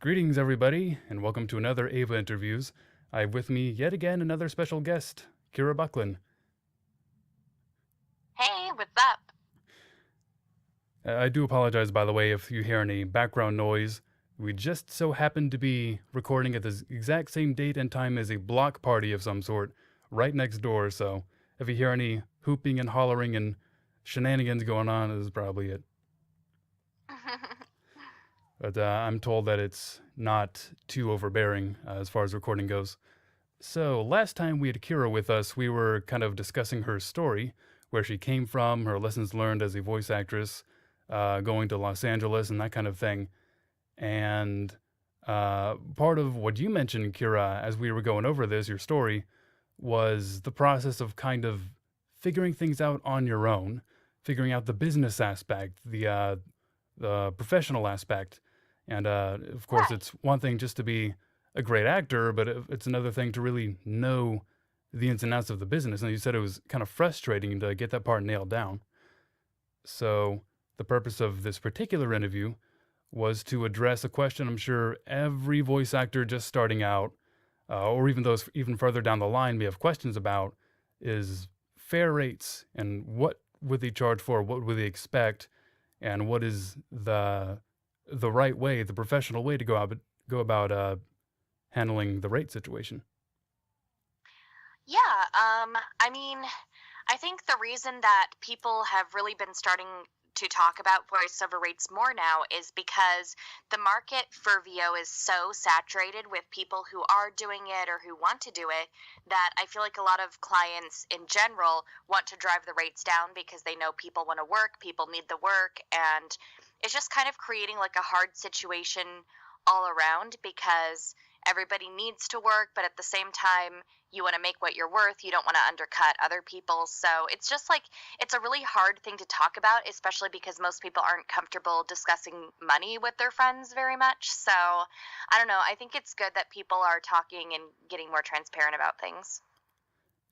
Greetings, everybody, and welcome to another AVA Interviews. I have with me yet again another special guest, Kira Buckland. Hey, what's up? I do apologize, by the way, if you hear any background noise. We just so happen to be recording at the exact same date and time as a block party of some sort right next door, so if you hear any hooping and hollering and shenanigans going on, this is probably it. But I'm told that it's not too overbearing as far as recording goes. So, last time we had Kira with us, we were kind of discussing her story, where she came from, her lessons learned as a voice actress, going to Los Angeles, and that kind of thing. And part of what you mentioned, Kira, as we were going over this, your story, was the process of kind of figuring things out on your own, figuring out the business aspect, the professional aspect. And of course, Right. it's one thing just to be a great actor, but it's another thing to really know the ins and outs of the business. And you said it was kind of frustrating to get that part nailed down. So, the purpose of this particular interview was to address a question I'm sure every voice actor just starting out, or even those even further down the line may have questions about, is fair rates and what would they charge for, what would they expect, and what is the right way, the professional way to go about handling the rate situation. Yeah, I mean, I think the reason that people have really been starting to talk about voiceover rates more now is because the market for VO is so saturated with people who are doing it or who want to do it that I feel like a lot of clients in general want to drive the rates down because they know people want to work, people need the work, and it's just kind of creating like a hard situation all around because everybody needs to work, but at the same time, you want to make what you're worth. You don't want to undercut other people. So it's just like, it's a really hard thing to talk about, especially because most people aren't comfortable discussing money with their friends very much. So I don't know. I think it's good that people are talking and getting more transparent about things.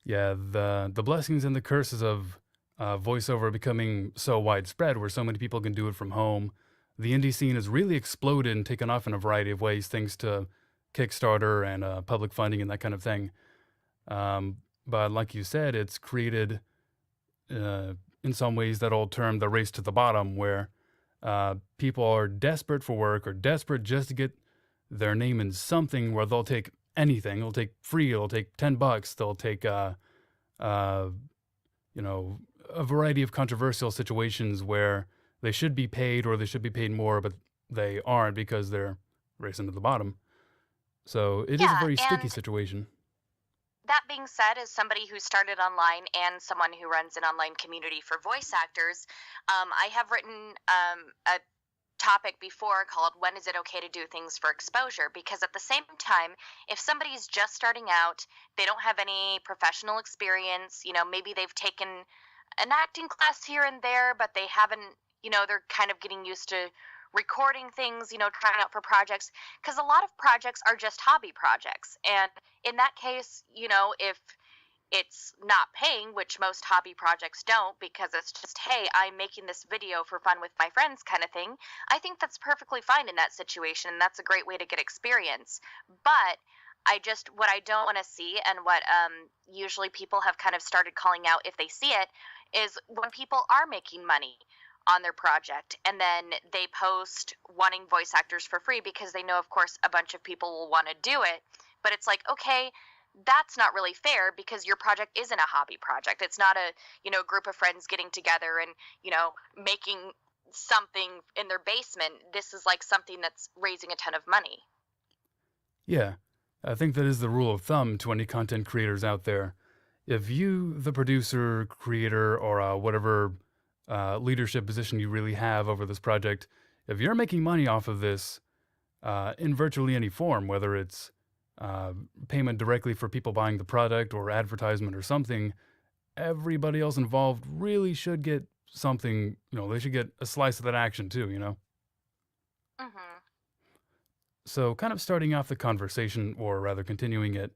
Yeah, the blessings and the curses of voiceover becoming so widespread, where so many people can do it from home. The indie scene has really exploded and taken off in a variety of ways, thanks to Kickstarter and public funding and that kind of thing. But like you said, it's created, in some ways, that old term, the race to the bottom, where people are desperate for work or desperate just to get their name in something where they'll take anything. They'll take free. They'll take $10. They'll take, uh, you know, a variety of controversial situations where they should be paid or they should be paid more, but they aren't because they're racing to the bottom. So it is a Yeah. very sticky And situation. that being said, as somebody who started online and someone who runs an online community for voice actors, I have written a topic before called When is it okay to do things for exposure? Because at the same time, if somebody's just starting out, they don't have any professional experience, maybe they've taken an acting class here and there, but they haven't, they're kind of getting used to recording things, trying out for projects, because a lot of projects are just hobby projects. And in that case, if it's not paying, which most hobby projects don't, because it's just, hey, I'm making this video for fun with my friends kind of thing. I think that's perfectly fine in that situation. And that's a great way to get experience. But what I don't want to see, and what usually people have kind of started calling out if they see it, is when people are making money on their project and then they post wanting voice actors for free because they know, of course, a bunch of people will want to do it. But it's like, okay, that's not really fair because your project isn't a hobby project. It's not a, group of friends getting together and, making something in their basement. This is like something that's raising a ton of money. Yeah, I think that is the rule of thumb to any content creators out there. If you, the producer, creator, or whatever leadership position you really have over this project, if you're making money off of this in virtually any form, whether it's payment directly for people buying the product or advertisement or something, everybody else involved really should get something, they should get a slice of that action too. Hmm. So, kind of starting off the conversation, or rather continuing it,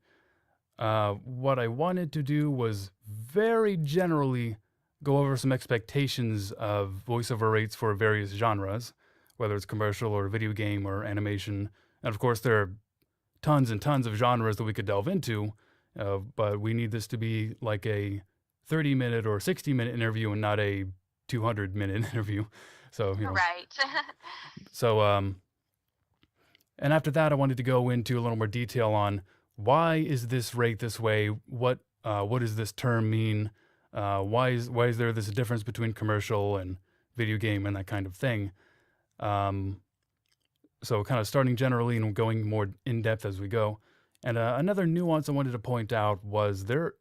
what I wanted to do was very generally go over some expectations of voiceover rates for various genres, whether it's commercial or video game or animation, And of course, there are tons and tons of genres that we could delve into, but we need this to be like a 30-minute or 60-minute interview and not a 200-minute interview. So, Right. so, and after that, I wanted to go into a little more detail on why is this rate this way? What does this term mean? Why is there this difference between commercial and video game and that kind of thing? So kind of starting generally and going more in depth as we go. And another nuance I wanted to point out was there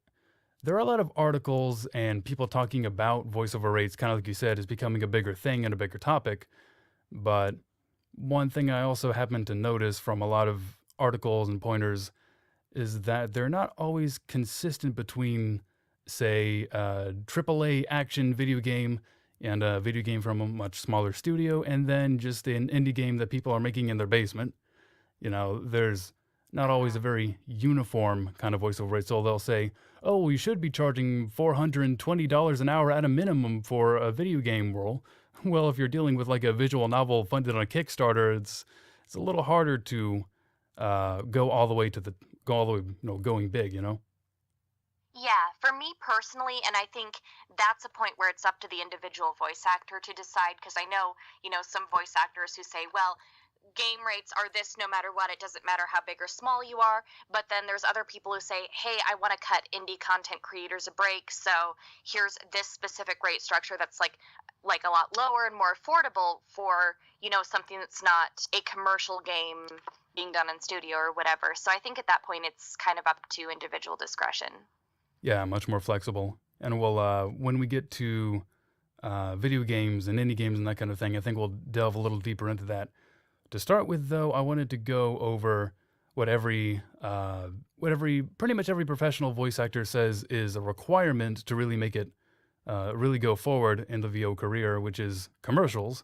are a lot of articles and people talking about voiceover rates, kind of like you said, is becoming a bigger thing and a bigger topic. But one thing I also happen to notice from a lot of articles and pointers is that they're not always consistent between, say, a AAA action video game and a video game from a much smaller studio, and then just an indie game that people are making in their basement. There's not always a very uniform kind of voiceover rate. So they'll say, oh, you should be charging $420 an hour at a minimum for a video game role. Well, if you're dealing with like a visual novel funded on a Kickstarter, it's a little harder to go all the way, going big, Yeah, for me personally, and I think that's a point where it's up to the individual voice actor to decide, because I know, some voice actors who say, well, game rates are this no matter what, it doesn't matter how big or small you are. But then there's other people who say, hey, I want to cut indie content creators a break, so here's this specific rate structure that's like a lot lower and more affordable for, something that's not a commercial game being done in studio or whatever. So I think at that point it's kind of up to individual discretion. Yeah, much more flexible. And when we get to video games and indie games and that kind of thing, I think we'll delve a little deeper into that. To start with, though, I wanted to go over what pretty much every professional voice actor says is a requirement to really make it, really go forward in the VO career, which is commercials.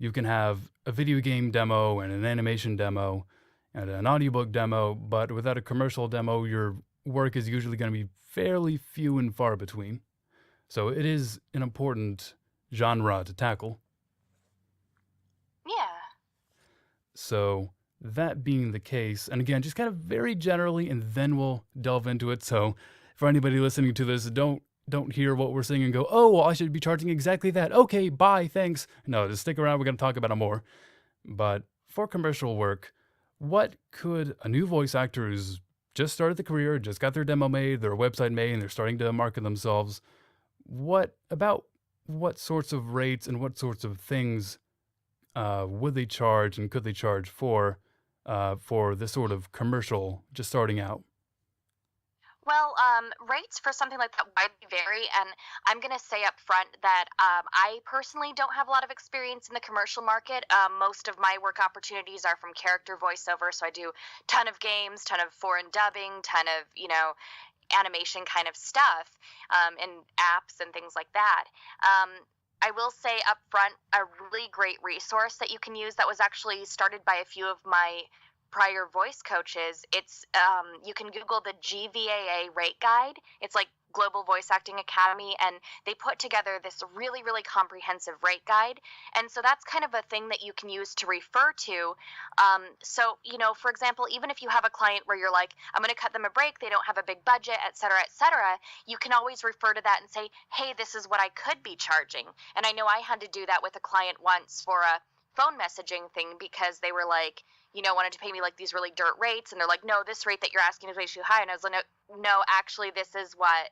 You can have a video game demo and an animation demo and an audiobook demo, but without a commercial demo, your work is usually going to be fairly few and far between. So it is an important genre to tackle. Yeah. So that being the case, and again, just kind of very generally, and then we'll delve into it. So for anybody listening to this, don't hear what we're saying and go, oh, well, I should be charging exactly that. Okay, bye, thanks. No, just stick around. We're going to talk about it more. But for commercial work, what could a new voice actor who's just started the career, just got their demo made, their website made, and they're starting to market themselves, what sorts of rates and what sorts of things would they charge and could they charge for this sort of commercial just starting out? Well, rates for something like that widely vary, and I'm going to say up front that I personally don't have a lot of experience in the commercial market. Most of my work opportunities are from character voiceover, so I do ton of games, ton of foreign dubbing, ton of animation kind of stuff, and apps and things like that. I will say up front, a really great resource that you can use that was actually started by a few of my prior voice coaches. It's you can Google the GVAA rate guide. It's like Global Voice Acting Academy, and they put together this really, really comprehensive rate guide. And so that's kind of a thing that you can use to refer to. So, for example, even if you have a client where you're like, I'm going to cut them a break, they don't have a big budget, et cetera, you can always refer to that and say, hey, this is what I could be charging. And I know I had to do that with a client once for a phone messaging thing, because they were like, wanted to pay me like these really dirt rates, and they're like, no, this rate that you're asking is way too high. And I was like, no, actually, this is what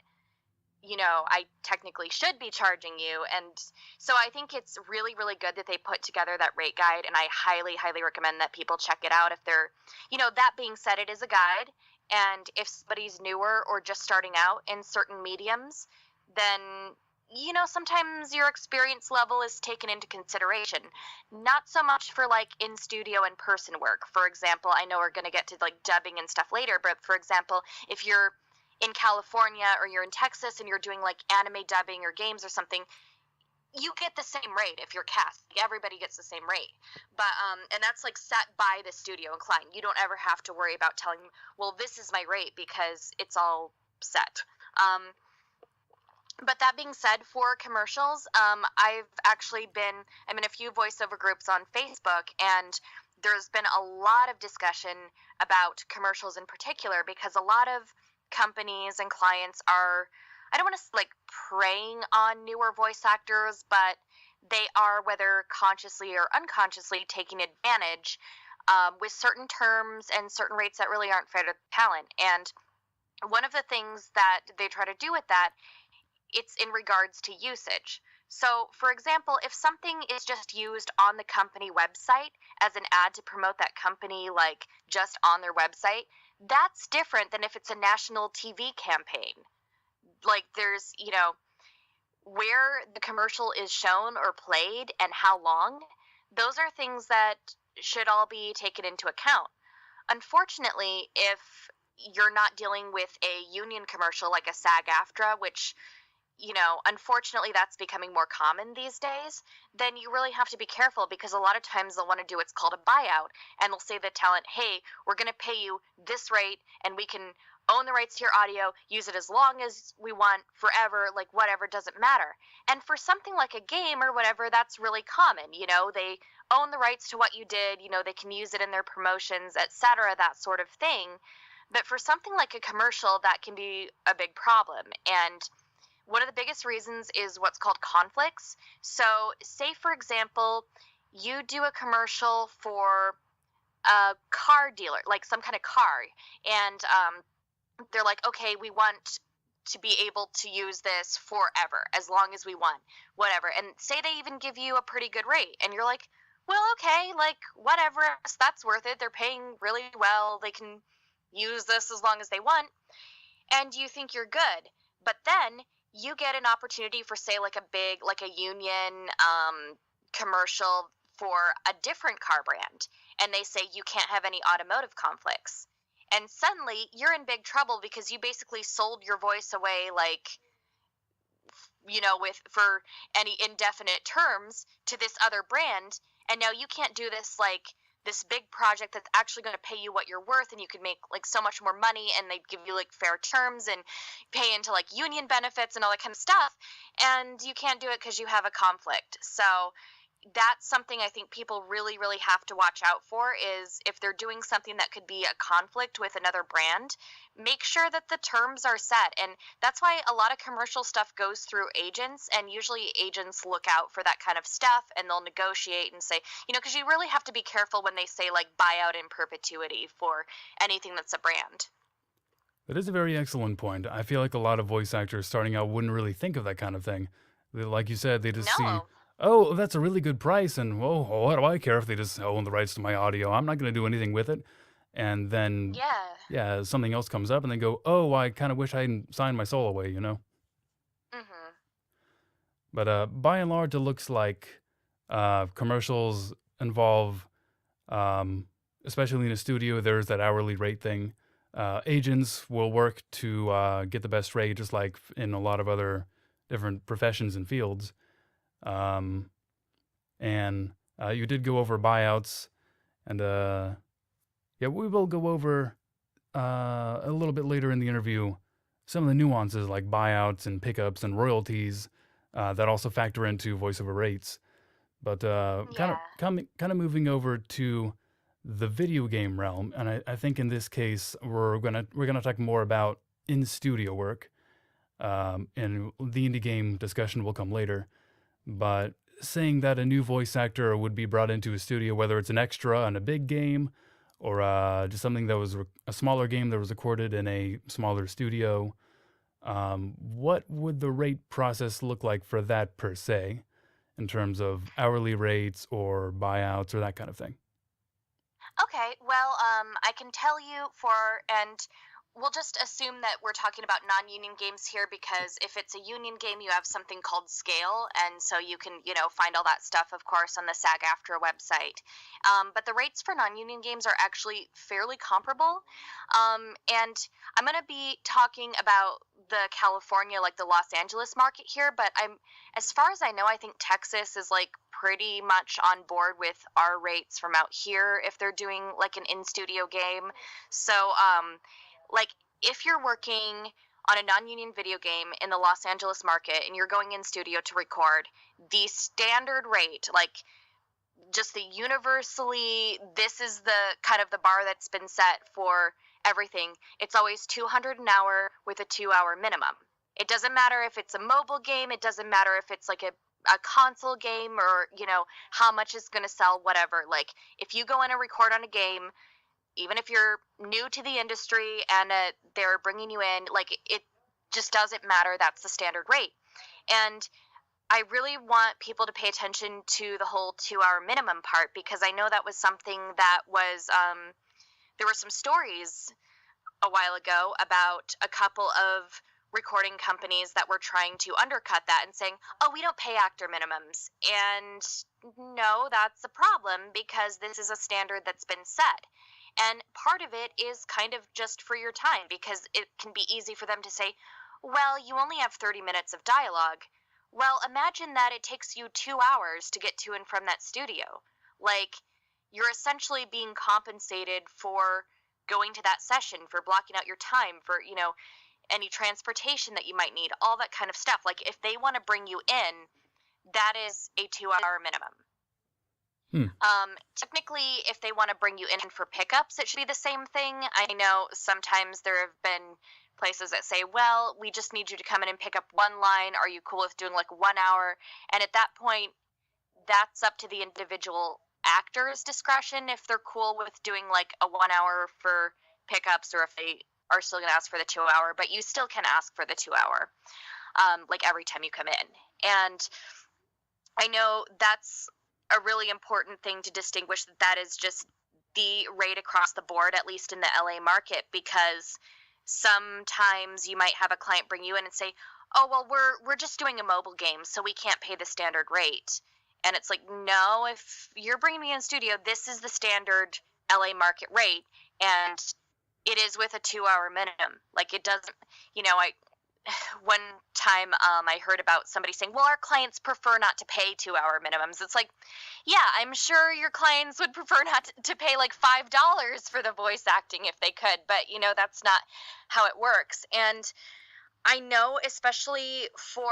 I technically should be charging you. And so I think it's really, really good that they put together that rate guide, and I highly, highly recommend that people check it out if they're, that being said, it is a guide, and if somebody's newer or just starting out in certain mediums, then sometimes your experience level is taken into consideration. Not so much for like in studio and person work. For example, I know we're going to get to like dubbing and stuff later, but for example, if you're in California or you're in Texas and you're doing like anime dubbing or games or something, you get the same rate if you're cast. Everybody gets the same rate. But and that's like set by the studio and client. You don't ever have to worry about telling them, well, this is my rate, because it's all set. But that being said, for commercials, I'm in a few voiceover groups on Facebook, and there's been a lot of discussion about commercials in particular because a lot of companies and clients are, I don't want to like preying on newer voice actors, but they are, whether consciously or unconsciously, taking advantage with certain terms and certain rates that really aren't fair to talent. And one of the things that they try to do with that, it's in regards to usage. So, for example, if something is just used on the company website as an ad to promote that company, like just on their website, that's different than if it's a national TV campaign. Like, there's, where the commercial is shown or played and how long, those are things that should all be taken into account. Unfortunately, if you're not dealing with a union commercial like a SAG-AFTRA, which unfortunately that's becoming more common these days, then you really have to be careful because a lot of times they'll want to do what's called a buyout, and they'll say to the talent, hey, we're going to pay you this rate and we can own the rights to your audio, use it as long as we want, forever, like whatever, doesn't matter. And for something like a game or whatever, that's really common. They own the rights to what you did, they can use it in their promotions, etc., that sort of thing. But for something like a commercial, that can be a big problem. And one of the biggest reasons is what's called conflicts. So, say, for example, you do a commercial for a car dealer, like some kind of car, and they're like, okay, we want to be able to use this forever, as long as we want, whatever. And say they even give you a pretty good rate, and you're like, well, okay, like, whatever, that's worth it. They're paying really well. They can use this as long as they want. And you think you're good. But then you get an opportunity for, say, like a union commercial for a different car brand, and they say you can't have any automotive conflicts, and suddenly you're in big trouble because you basically sold your voice away, like, with for any indefinite terms to this other brand, and now you can't do this, like, this big project that's actually going to pay you what you're worth, and you could make like so much more money, and they give you like fair terms and pay into like union benefits and all that kind of stuff, and you can't do it because you have a conflict. So that's something I think people really, really have to watch out for, is if they're doing something that could be a conflict with another brand, make sure that the terms are set. And that's why a lot of commercial stuff goes through agents, and usually agents look out for that kind of stuff, and they'll negotiate and say, because you really have to be careful when they say like buyout in perpetuity for anything that's a brand. That is a very excellent point. I feel like a lot of voice actors starting out wouldn't really think of that kind of thing. Like you said, they just see, No. oh, that's a really good price, and whoa, what do I care if they just own the rights to my audio? I'm not going to do anything with it. And then, Yeah. yeah, something else comes up, and they go, oh, I kind of wish I hadn't signed my soul away, Mhm. But by and large, it looks like commercials involve, especially in a studio, there's that hourly rate thing. Agents will work to get the best rate, just like in a lot of other different professions and fields. Um, and you did go over buyouts, and yeah, we will go over a little bit later in the interview some of the nuances like buyouts and pickups and royalties that also factor into voiceover rates. But Yeah. kind of moving over to the video game realm, and I think in this case we're gonna talk more about in studio work, and the indie game discussion will come later. But saying that a new voice actor would be brought into a studio, whether it's an extra on a big game or just something that was a smaller game that was recorded in a smaller studio, what would the rate process look like for that per se, in terms of hourly rates or buyouts or that kind of thing? Okay, well, I can tell you and we'll just assume that we're talking about non-union games here, because if it's a union game, you have something called scale, and so you can, find all that stuff, of course, on the SAG-AFTRA website. But the rates for non-union games are actually fairly comparable, and I'm going to be talking about the California, like the Los Angeles market here, but as far as I know, I think Texas is like pretty much on board with our rates from out here if they're doing like an in-studio game. So, like, if you're working on a non-union video game in the Los Angeles market and you're going in studio to record, the standard rate, like just the universally, this is the kind of the bar that's been set for everything. It's always 200 an hour with a 2-hour minimum. It doesn't matter if it's a mobile game, it doesn't matter if it's like a console game, or how much it's going to sell, whatever. Like, if you go in and record on a game, even if you're new to the industry and they're bringing you in, like, it just doesn't matter. That's the standard rate. And I really want people to pay attention to the whole 2-hour minimum part, because I know that was something that was, there were some stories a while ago about a couple of recording companies that were trying to undercut that and saying, oh, we don't pay actor minimums. And no, that's a problem, because this is a standard that's been set. And part of it is kind of just for your time, because it can be easy for them to say, well, you only have 30 minutes of dialogue. Well, imagine that it takes you 2 hours to get to and from that studio. Like, you're essentially being compensated for going to that session, for blocking out your time, for, any transportation that you might need, all that kind of stuff. Like, if they want to bring you in, that is a 2-hour minimum. Technically, if they want to bring you in for pickups, it should be the same thing. I know sometimes there have been places that say, well, we just need you to come in and pick up one line. Are you cool with doing like 1 hour? And at that point, that's up to the individual actor's discretion if they're cool with doing like a 1 hour for pickups, or if they are still going to ask for the 2 hour. But you still can ask for the 2 hour, like every time you come in. And I know that's a really important thing to distinguish, that is just the rate across the board, at least in the LA market, because sometimes you might have a client bring you in and say, oh, well, we're just doing a mobile game, so we can't pay the standard rate. And it's like, no, if you're bringing me in studio, this is the standard LA market rate, and it is with a 2-hour minimum. Like, it doesn't, one time I heard about somebody saying, well, our clients prefer not to pay 2-hour minimums. It's like, yeah, I'm sure your clients would prefer not to pay like $5 for the voice acting if they could, but that's not how it works. And I know, especially for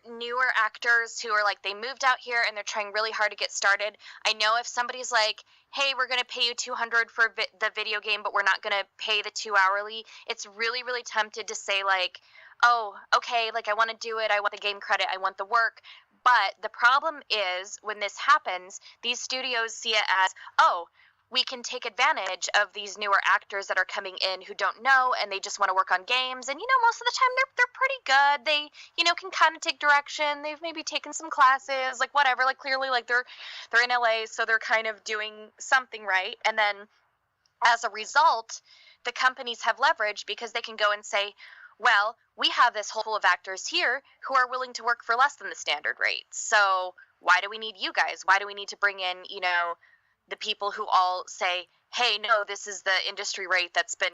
newer actors who are like, they moved out here and they're trying really hard to get started. I know if somebody's like, hey, we're going to pay you $200 for the video game, but we're not going to pay the 2 hourly, it's really, really tempted to say like, oh, okay, like, I want to do it, I want the game credit, I want the work. But the problem is, when this happens, these studios see it as, oh, we can take advantage of these newer actors that are coming in who don't know, and they just want to work on games. And most of the time they're pretty good. They can kind of take direction. They've maybe taken some classes, like whatever. Like, clearly, like, they're in LA, so they're kind of doing something right. And then as a result, the companies have leverage, because they can go and say, well, we have this whole pool of actors here who are willing to work for less than the standard rate. So why do we need you guys? Why do we need to bring in, the people who all say, hey, no, this is the industry rate that's been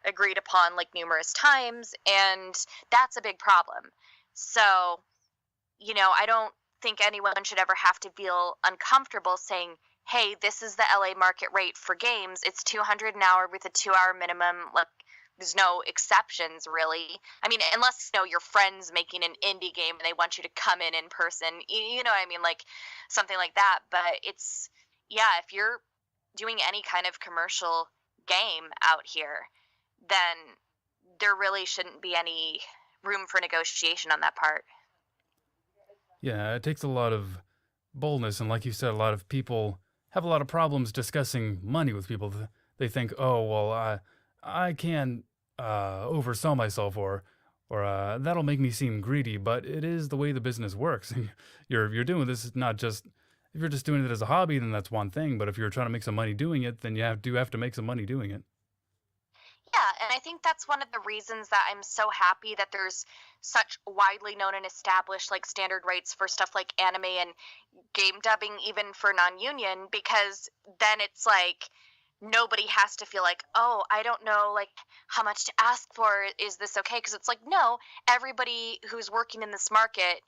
agreed upon like numerous times, and that's a big problem. So, I don't think anyone should ever have to feel uncomfortable saying, hey, this is the LA market rate for games. It's 200 an hour with a 2-hour minimum. Like, there's no exceptions, really. I mean, unless, your friend's making an indie game and they want you to come in person, you know what I mean? Like, something like that. But it's, yeah, if you're doing any kind of commercial game out here, then there really shouldn't be any room for negotiation on that part. Yeah, it takes a lot of boldness, and like you said, a lot of people have a lot of problems discussing money with people. They think, oh, well, I can't oversell myself, or that'll make me seem greedy. But it is the way the business works. You're doing this not just, if you're just doing it as a hobby, then that's one thing. But if you're trying to make some money doing it, then you have to make some money doing it. Yeah, and I think that's one of the reasons that I'm so happy that there's such widely known and established like standard rates for stuff like anime and game dubbing, even for non-union, because then it's like nobody has to feel like, oh, I don't know like how much to ask for. Is this okay? Because it's like, no, everybody who's working in this market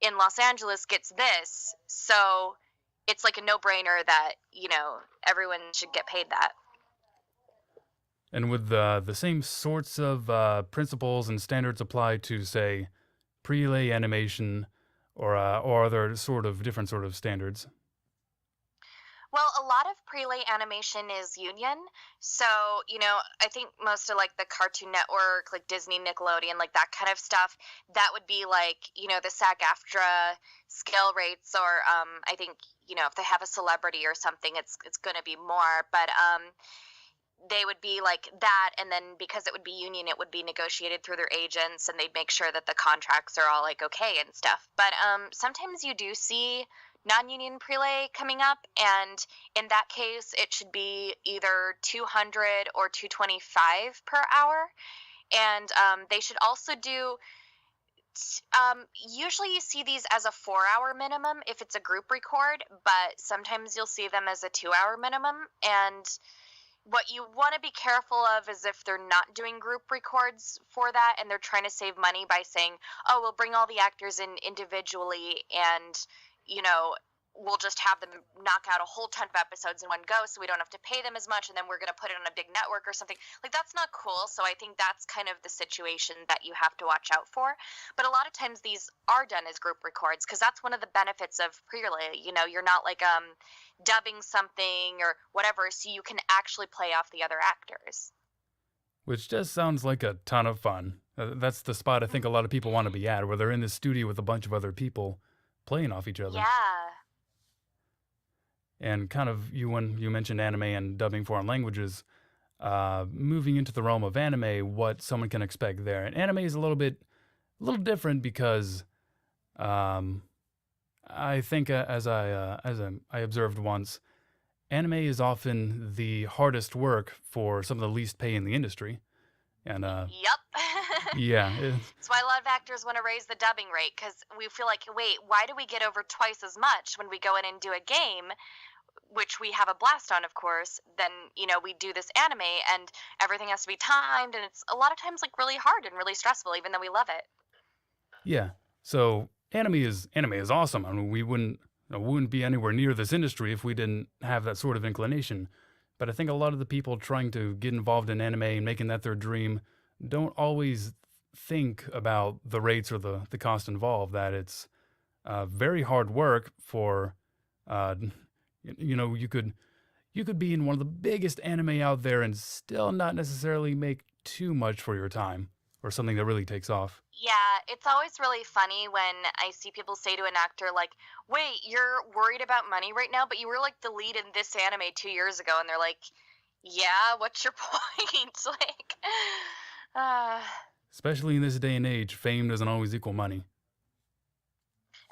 in Los Angeles gets this. So it's like a no-brainer that, everyone should get paid that. And would the same sorts of principles and standards apply to, say, prelay animation, or are there different sort of standards? Well, a lot of prelay animation is union. So, I think most of like the Cartoon Network, like Disney, Nickelodeon, like that kind of stuff, that would be like, the SAG-AFTRA scale rates, or I think, if they have a celebrity or something, it's going to be more, but they would be like that, and then because it would be union, it would be negotiated through their agents, and they'd make sure that the contracts are all like okay and stuff. But sometimes you do see non-union prelay coming up, and in that case it should be either 200 or 225 per hour. And they should also do usually you see these as a 4-hour minimum if it's a group record, but sometimes you'll see them as a 2-hour minimum. And what you want to be careful of is if they're not doing group records for that and they're trying to save money by saying, oh, we'll bring all the actors in individually, and, you know, we'll just have them knock out a whole ton of episodes in one go so we don't have to pay them as much, and then we're going to put it on a big network or something. Like, that's not cool. So I think that's kind of the situation that you have to watch out for. But a lot of times these are done as group records because that's one of the benefits of prelay. You're not like dubbing something or whatever, so you can actually play off the other actors. Which just sounds like a ton of fun. That's the spot I think a lot of people want to be at, where they're in the studio with a bunch of other people playing off each other. Yeah. And kind of when you mentioned anime and dubbing foreign languages, moving into the realm of anime, what someone can expect there. And anime is a little different because I think as I observed once, anime is often the hardest work for some of the least pay in the industry. And Yep. yeah, That's why a lot of actors want to raise the dubbing rate, because we feel like, wait, why do we get over twice as much when we go in and do a game, which we have a blast on, of course, then, we do this anime, and everything has to be timed, and it's a lot of times like really hard and really stressful, even though we love it. yeah. So anime is awesome. I mean, we wouldn't be anywhere near this industry if we didn't have that sort of inclination. But I think a lot of the people trying to get involved in anime and making that their dream don't always think about the rates or the cost involved. That it's very hard work for, uh, you could be in one of the biggest anime out there and still not necessarily make too much for your time or something that really takes off. Yeah, it's always really funny when I see people say to an actor, like, wait, you're worried about money right now, but you were like the lead in this anime 2 years ago. And they're like, yeah, what's your point? Like, uh, Especially in this day and age, fame doesn't always equal money.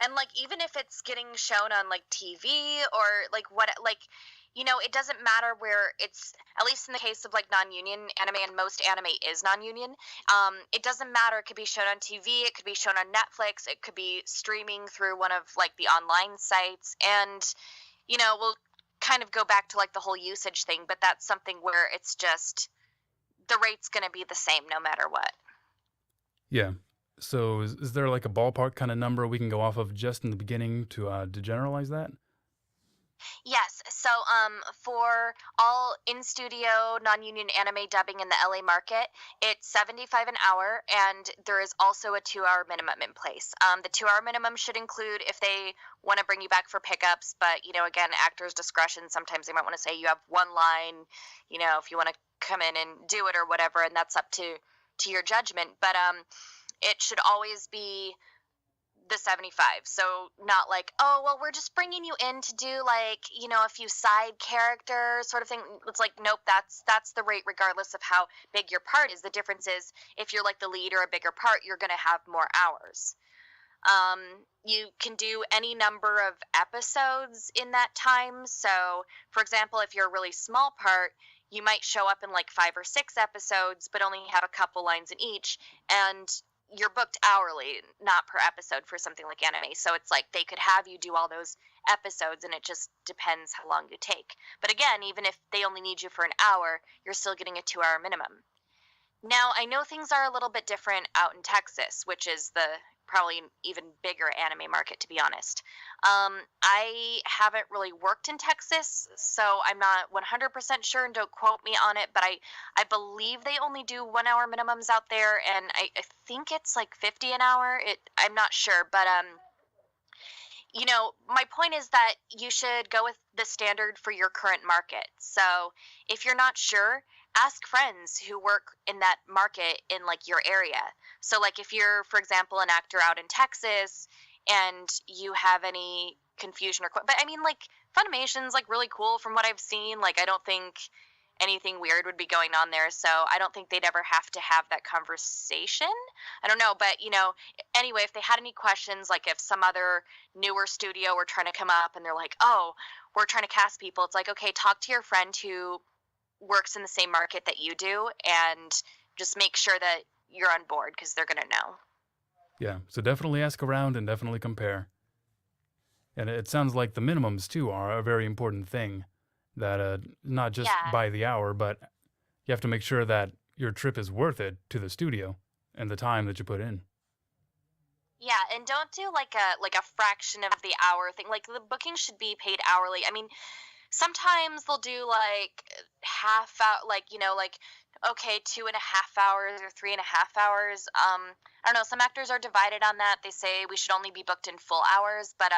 and like, even if it's getting shown on like TV or like what, like, it doesn't matter where it's, at least in the case of like non-union anime, and most anime is non-union. It doesn't matter. It could be shown on TV, it could be shown on Netflix, it could be streaming through one of like the online sites, and we'll kind of go back to like the whole usage thing, but that's something where it's just the rate's going to be the same no matter what. Yeah. So is there like a ballpark kind of number we can go off of just in the beginning to generalize that? Yes. So, for all in studio non-union anime dubbing in the LA market, it's 75 an hour, and there is also a 2-hour minimum in place. The 2-hour minimum should include if they want to bring you back for pickups, but again, actors' discretion. Sometimes they might want to say you have one line, if you want to come in and do it or whatever, and that's up to your judgment. But it should always be the 75. So not like, oh, well, we're just bringing you in to do like, a few side characters sort of thing. It's like, nope, that's the rate regardless of how big your part is. The difference is if you're like the lead or a bigger part, you're going to have more hours. You can do any number of episodes in that time. So, for example, if you're a really small part, you might show up in like 5 or 6 episodes, but only have a couple lines in each, and you're booked hourly, not per episode for something like anime. So it's like they could have you do all those episodes, and it just depends how long you take. But again, even if they only need you for an hour, you're still getting a 2-hour minimum. Now, I know things are a little bit different out in Texas, which is the probably even bigger anime market, to be honest. I haven't really worked in Texas, so I'm not 100% sure, and don't quote me on it, but I believe they only do 1-hour minimums out there, and I think it's like 50 an hour. I'm not sure, but my point is that you should go with the standard for your current market. So if you're not sure, ask friends who work in that market in like your area. So like if you're, for example, an actor out in Texas and you have any confusion but I mean like Funimation's like really cool from what I've seen. Like I don't think anything weird would be going on there. So I don't think they'd ever have to have that conversation. I don't know, but anyway, if they had any questions, like if some other newer studio were trying to come up and they're like, "Oh, we're trying to cast people," it's like, okay, talk to your friend who works in the same market that you do, and just make sure that you're on board because they're gonna know. Yeah, so definitely ask around and definitely compare. And it sounds like the minimums too are a very important thing. That not just Yeah. by the hour, but you have to make sure that your trip is worth it to the studio and the time that you put in. Yeah, and don't do like a fraction of the hour thing. Like the booking should be paid hourly. I mean, sometimes they'll do like half out, like like okay, 2.5 hours or 3.5 hours. I don't know. Some actors are divided on that. They say we should only be booked in full hours, but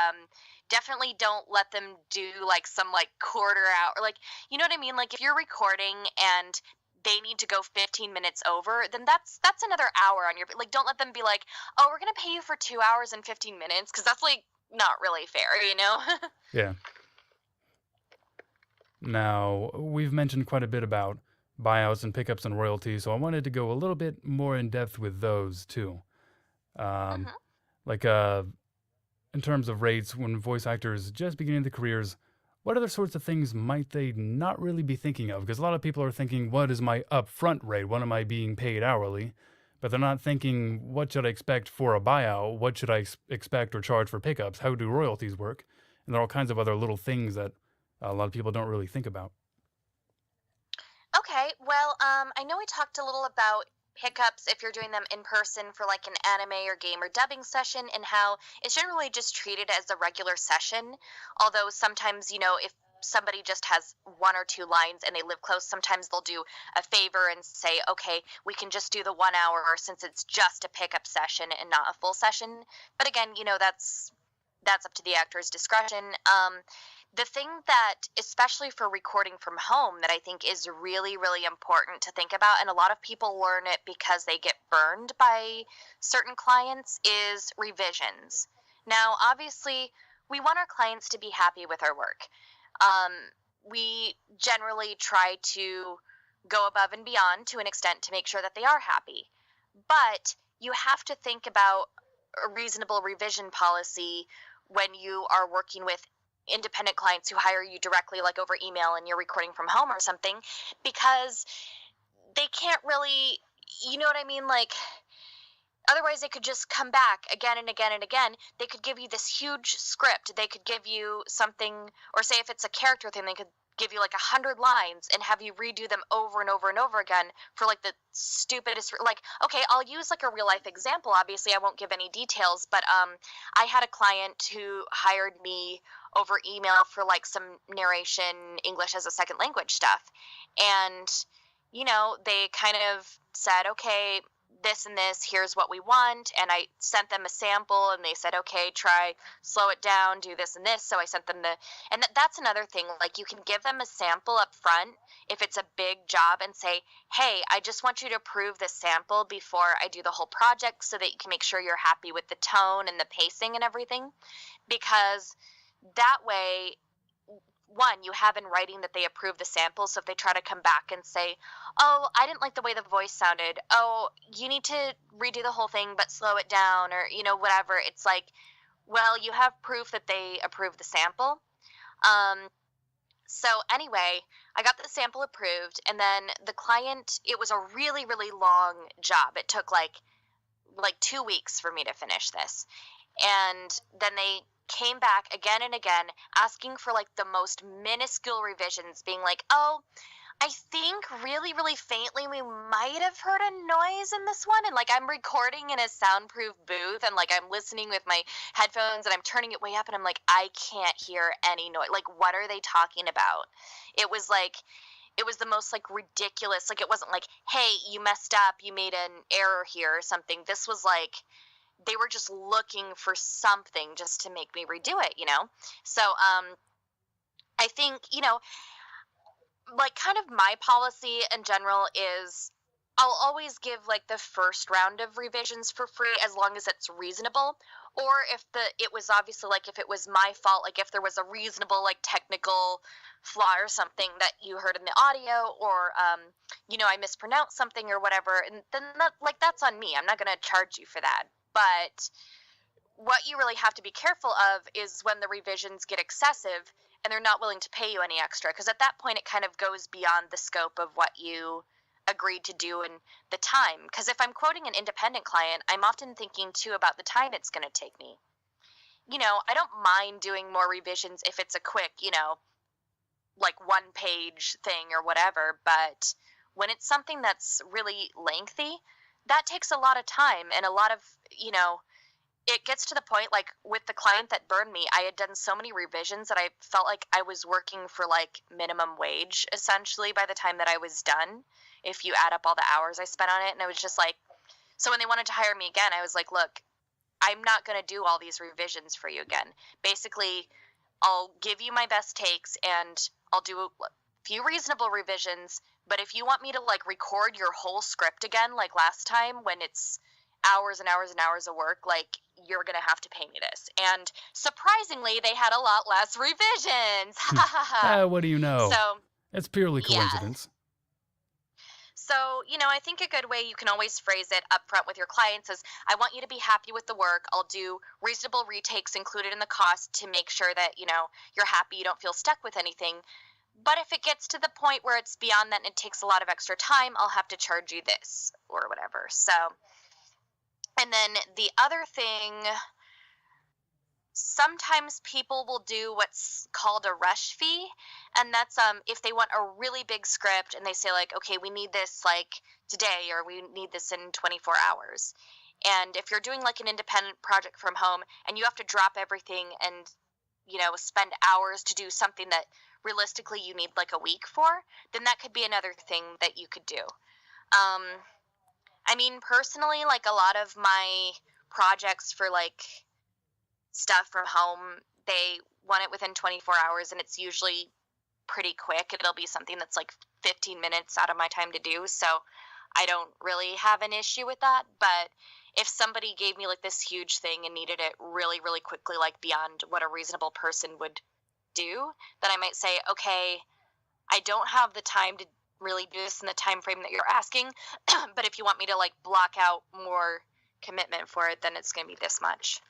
definitely don't let them do like some like quarter hour. Like you know what I mean? Like if you're recording and they need to go 15 minutes over, then that's another hour on your like. Don't let them be like, oh, we're gonna pay you for 2 hours and 15 minutes because that's like not really fair. Yeah. Now, we've mentioned quite a bit about buyouts and pickups and royalties, so I wanted to go a little bit more in depth with those too. Um, Hmm. like, in terms of rates, when voice actors just beginning their careers, what other sorts of things might they not really be thinking of? Because a lot of people are thinking, what is my upfront rate? What am I being paid hourly? But they're not thinking, what should I expect for a buyout? What should I expect or charge for pickups? How do royalties work? And there are all kinds of other little things that a lot of people don't really think about. Okay, well, I know we talked a little about pickups if you're doing them in person for like an anime or game or dubbing session, and how it's generally just treated as a regular session. Although sometimes, if somebody just has one or two lines and they live close, sometimes they'll do a favor and say, okay, we can just do the 1 hour since it's just a pickup session and not a full session. But again, that's up to the actor's discretion. The thing that, especially for recording from home, that I think is really, really important to think about, and a lot of people learn it because they get burned by certain clients, is revisions. Now, obviously, we want our clients to be happy with our work. Um, we generally try to go above and beyond to an extent to make sure that they are happy. But you have to think about a reasonable revision policy when you are working with independent clients who hire you directly, like over email, and you're recording from home or something, because they can't really, you know what I mean? Like, otherwise, they could just come back again and again and again. They could give you this huge script. They could give you something, or say if it's a character thing, they could give you like 100 lines and have you redo them over and over and over again for like the stupidest. Like, okay, I'll use like a real life example. Obviously, I won't give any details, but I had a client who hired me over email for like some narration, English as a second language stuff, and they kind of said, okay, this and this, here's what we want. And I sent them a sample and they said, okay, try, slow it down, do this and this. So I sent them and that's another thing. Like you can give them a sample up front if it's a big job and say, hey, I just want you to approve this sample before I do the whole project so that you can make sure you're happy with the tone and the pacing and everything. Because that way, one, you have in writing that they approve the sample. So if they try to come back and say, oh, I didn't like the way the voice sounded, oh, you need to redo the whole thing but slow it down, or whatever, it's like, well, you have proof that they approved the sample. So anyway, I got the sample approved, and then the client, it was a really, really long job. It took like 2 weeks for me to finish this. And then they came back again and again asking for like the most minuscule revisions, being like, oh, I think really, really faintly we might have heard a noise in this one. And like I'm recording in a soundproof booth and like I'm listening with my headphones and I'm turning it way up and I'm like, I can't hear any noise. Like, what are they talking about? It was like, it was the most like ridiculous. Like, it wasn't like, hey, you messed up, you made an error here or something. This was like, they were just looking for something just to make me redo it, So I think, like kind of my policy in general is I'll always give like the first round of revisions for free as long as it's reasonable. Or if it was obviously like if it was my fault, like if there was a reasonable like technical flaw or something that you heard in the audio, or I mispronounced something or whatever, and then that's on me. I'm not gonna charge you for that. But what you really have to be careful of is when the revisions get excessive and they're not willing to pay you any extra, because at that point it kind of goes beyond the scope of what you agreed to do and the time. Because if I'm quoting an independent client, I'm often thinking too about the time it's going to take me. I don't mind doing more revisions if it's a quick, like one page thing or whatever, but when it's something that's really lengthy, that takes a lot of time and a lot of, it gets to the point like with the client that burned me, I had done so many revisions that I felt like I was working for like minimum wage essentially by the time that I was done, if you add up all the hours I spent on it. And I was just like, so when they wanted to hire me again, I was like, look, I'm not going to do all these revisions for you again. Basically, I'll give you my best takes and I'll do a few reasonable revisions. But if you want me to like record your whole script again, like last time when it's hours and hours and hours of work, like you're gonna have to pay me this. And surprisingly, they had a lot less revisions. What do you know? So It's purely yeah. coincidence. So, I think a good way you can always phrase it up front with your clients is, I want you to be happy with the work. I'll do reasonable retakes included in the cost to make sure that, you're happy, you don't feel stuck with anything. But if it gets to the point where it's beyond that and it takes a lot of extra time, I'll have to charge you this or whatever. So, and then the other thing, sometimes people will do what's called a rush fee, and that's if they want a really big script and they say like, okay, we need this like today, or we need this in 24 hours. And if you're doing like an independent project from home and you have to drop everything and spend hours to do something that realistically you need like a week for, then that could be another thing that you could do. I mean, personally, like a lot of my projects for like stuff from home, they want it within 24 hours, and it's usually pretty quick. It'll be something that's like 15 minutes out of my time to do, so I don't really have an issue with that. But if somebody gave me like this huge thing and needed it really, really quickly, like beyond what a reasonable person would do, then I might say, okay, I don't have the time to really do this in the time frame that you're asking, but if you want me to like block out more commitment for it, then it's going to be this much.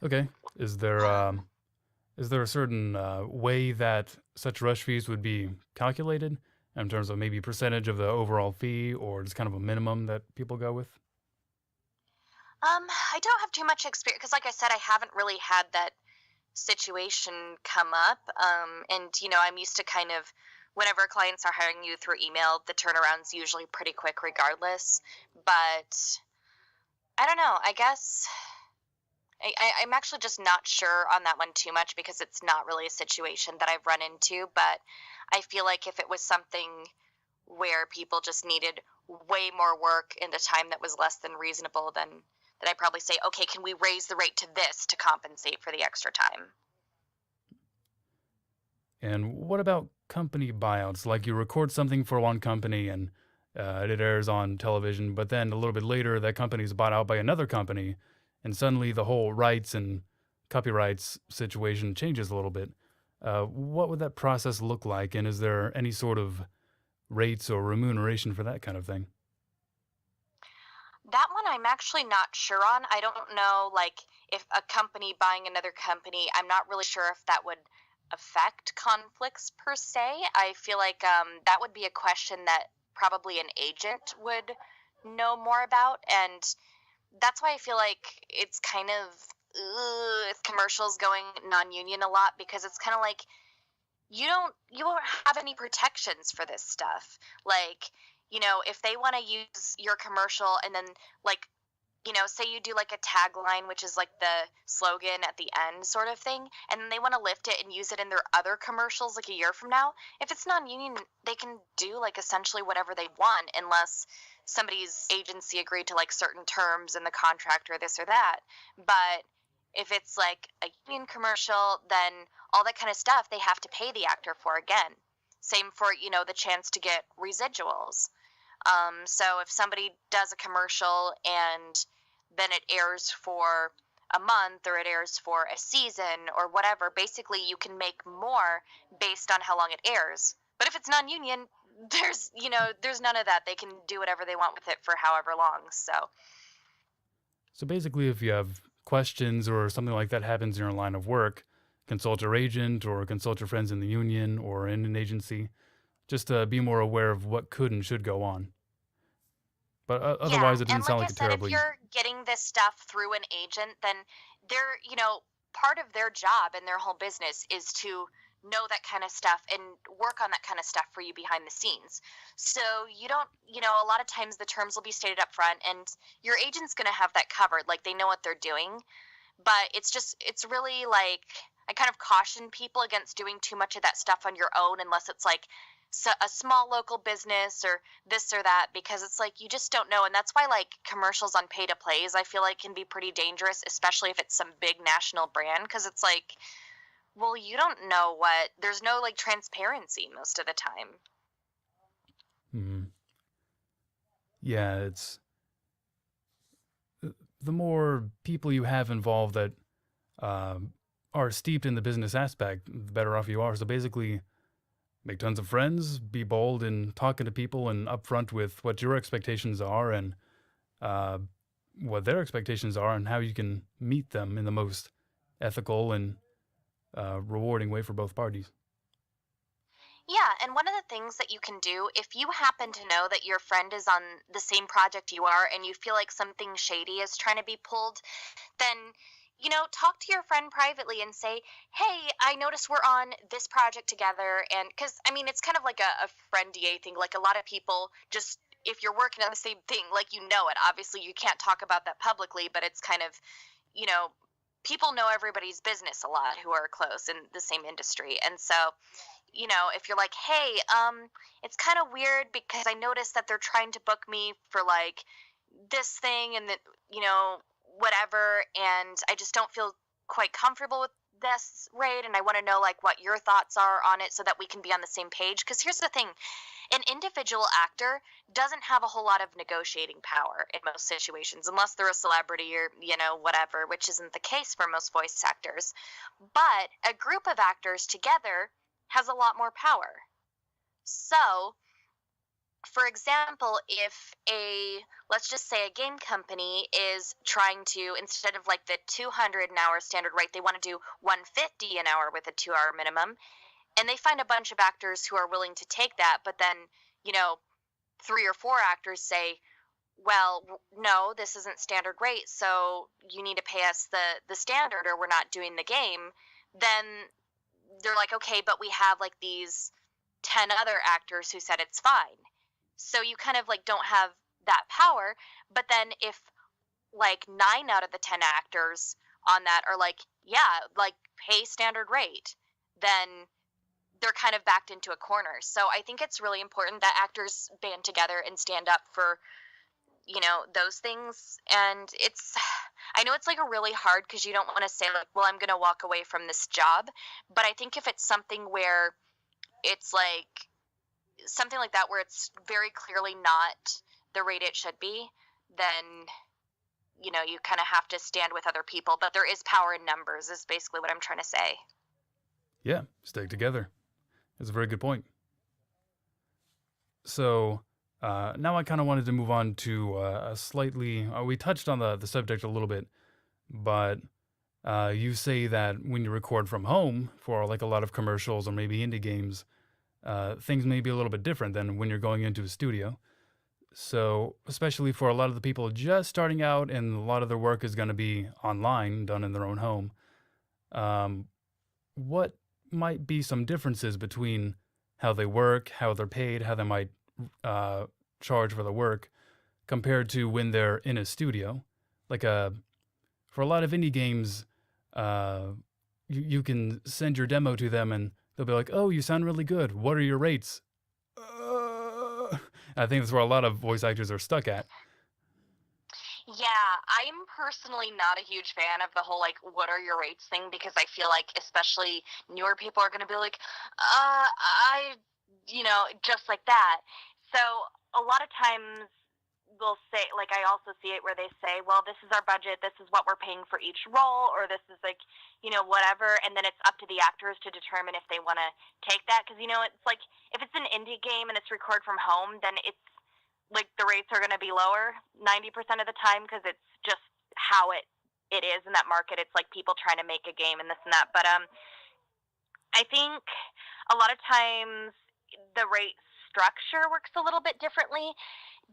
Okay. Is there a certain way that such rush fees would be calculated in terms of maybe percentage of the overall fee, or just kind of a minimum that people go with? I don't have too much experience because, like I said, I haven't really had that situation come up. And I'm used to kind of whenever clients are hiring you through email, the turnaround's usually pretty quick regardless. But I don't know. I guess I'm actually just not sure on that one too much because it's not really a situation that I've run into. But I feel like if it was something where people just needed way more work in a time that was less than reasonable, then I'd probably say, okay, can we raise the rate to this to compensate for the extra time? And what about company buyouts? Like you record something for one company and it airs on television, but then a little bit later that company is bought out by another company, and suddenly the whole rights and copyrights situation changes a little bit. What would that process look like? And is there any sort of rates or remuneration for that kind of thing? That one I'm actually not sure on. I don't know, like, if a company buying another company, I'm not really sure if that would affect conflicts per se. I feel like that would be a question that probably an agent would know more about. And that's why I feel like it's kind of commercials going non-union a lot, because it's kind of like you won't have any protections for this stuff. Like, if they want to use your commercial and then like say you do like a tagline, which is like the slogan at the end sort of thing, and then they want to lift it and use it in their other commercials like a year from now. If it's non-union, they can do like essentially whatever they want unless somebody's agency agreed to like certain terms in the contract or this or that. But if it's like a union commercial, then all that kind of stuff they have to pay the actor for again. Same for, the chance to get residuals. So if somebody does a commercial and then it airs for a month or it airs for a season or whatever, basically you can make more based on how long it airs. But if it's non-union, there's none of that. They can do whatever they want with it for however long. So basically, if you have questions or something like that happens in your line of work, consult your agent or consult your friends in the union or in an agency, just to be more aware of what could and should go on. But Yeah, otherwise, it and doesn't like sound I like a said, if terribly. you're getting this stuff through an agent, then they're, part of their job and their whole business is to know that kind of stuff and work on that kind of stuff for you behind the scenes. So you don't, a lot of times the terms will be stated up front and your agent's going to have that covered. Like they know what they're doing, but it's really like, I kind of caution people against doing too much of that stuff on your own unless it's like a small local business or this or that, because it's like you just don't know. And that's why like commercials on pay to plays I feel like can be pretty dangerous, especially if it's some big national brand, because it's like, well, you don't know what, there's no like transparency most of the time. Mhm. Yeah, it's the more people you have involved that um, are steeped in the business aspect, the better off you are. So basically, make tons of friends, be bold in talking to people and upfront with what your expectations are and uh, what their expectations are and how you can meet them in the most ethical and rewarding way for both parties. Yeah, and one of the things that you can do, if you happen to know that your friend is on the same project you are and you feel like something shady is trying to be pulled, then talk to your friend privately and say, hey, I noticed we're on this project together. And because I mean it's kind of like a friend da thing. Like a lot of people just, if you're working on the same thing, like it, obviously you can't talk about that publicly, but it's kind of, you know people know everybody's business a lot who are close in the same industry. And so if you're like, hey, it's kind of weird because I noticed that they're trying to book me for like this thing and that, you know, whatever, and I just don't feel quite comfortable with this rate, and I want to know like what your thoughts are on it so that we can be on the same page. Because here's the thing, an individual actor doesn't have a whole lot of negotiating power in most situations unless they're a celebrity or whatever, which isn't the case for most voice actors. But a group of actors together has a lot more power. So for example, if let's just say a game company is trying to, instead of like the 200 an hour standard rate, they want to do 150 an hour with a 2 hour minimum, and they find a bunch of actors who are willing to take that, but then, you know, 3 or 4 actors say, well, no, this isn't standard rate, so you need to pay us the standard or we're not doing the game. Then they're like, okay, but we have like these 10 other actors who said it's fine. So you kind of like don't have that power. But then if like 9 out of the 10 actors on that are like, yeah, like pay standard rate, then they're kind of backed into a corner. So I think it's really important that actors band together and stand up for, those things. And I know it's like a really hard, because you don't want to say like, well, I'm going to walk away from this job. But I think if it's something where it's like something like that, where it's very clearly not the rate it should be, then you kind of have to stand with other people. But there is power in numbers, is basically what I'm trying to say. Yeah, stick together. That's a very good point. So now I kind of wanted to move on to a slightly. We touched on the subject a little bit, but you say that when you record from home for like a lot of commercials or maybe indie games, things may be a little bit different than when you're going into a studio. So, especially for a lot of the people just starting out and a lot of their work is going to be online, done in their own home, um, what might be some differences between how they work, how they're paid, how they might charge for the work compared to when they're in a studio, like for a lot of indie games, uh, you can send your demo to them and they'll be like, "Oh, you sound really good. What are your rates?" I think that's where a lot of voice actors are stuck at. Yeah, I'm personally not a huge fan of the whole like what are your rates thing because I feel like especially newer people are going to be like I just like that. So a lot of times they'll say like I also see it where they say, "Well, this is our budget. This is what we're paying for each role or this is like, whatever." And then it's up to the actors to determine if they want to take that because it's like if it's an indie game and it's recorded from home, then it's like the rates are going to be lower 90% of the time because it's just how it is in that market. It's like people trying to make a game and this and that. But I think a lot of times the rate structure works a little bit differently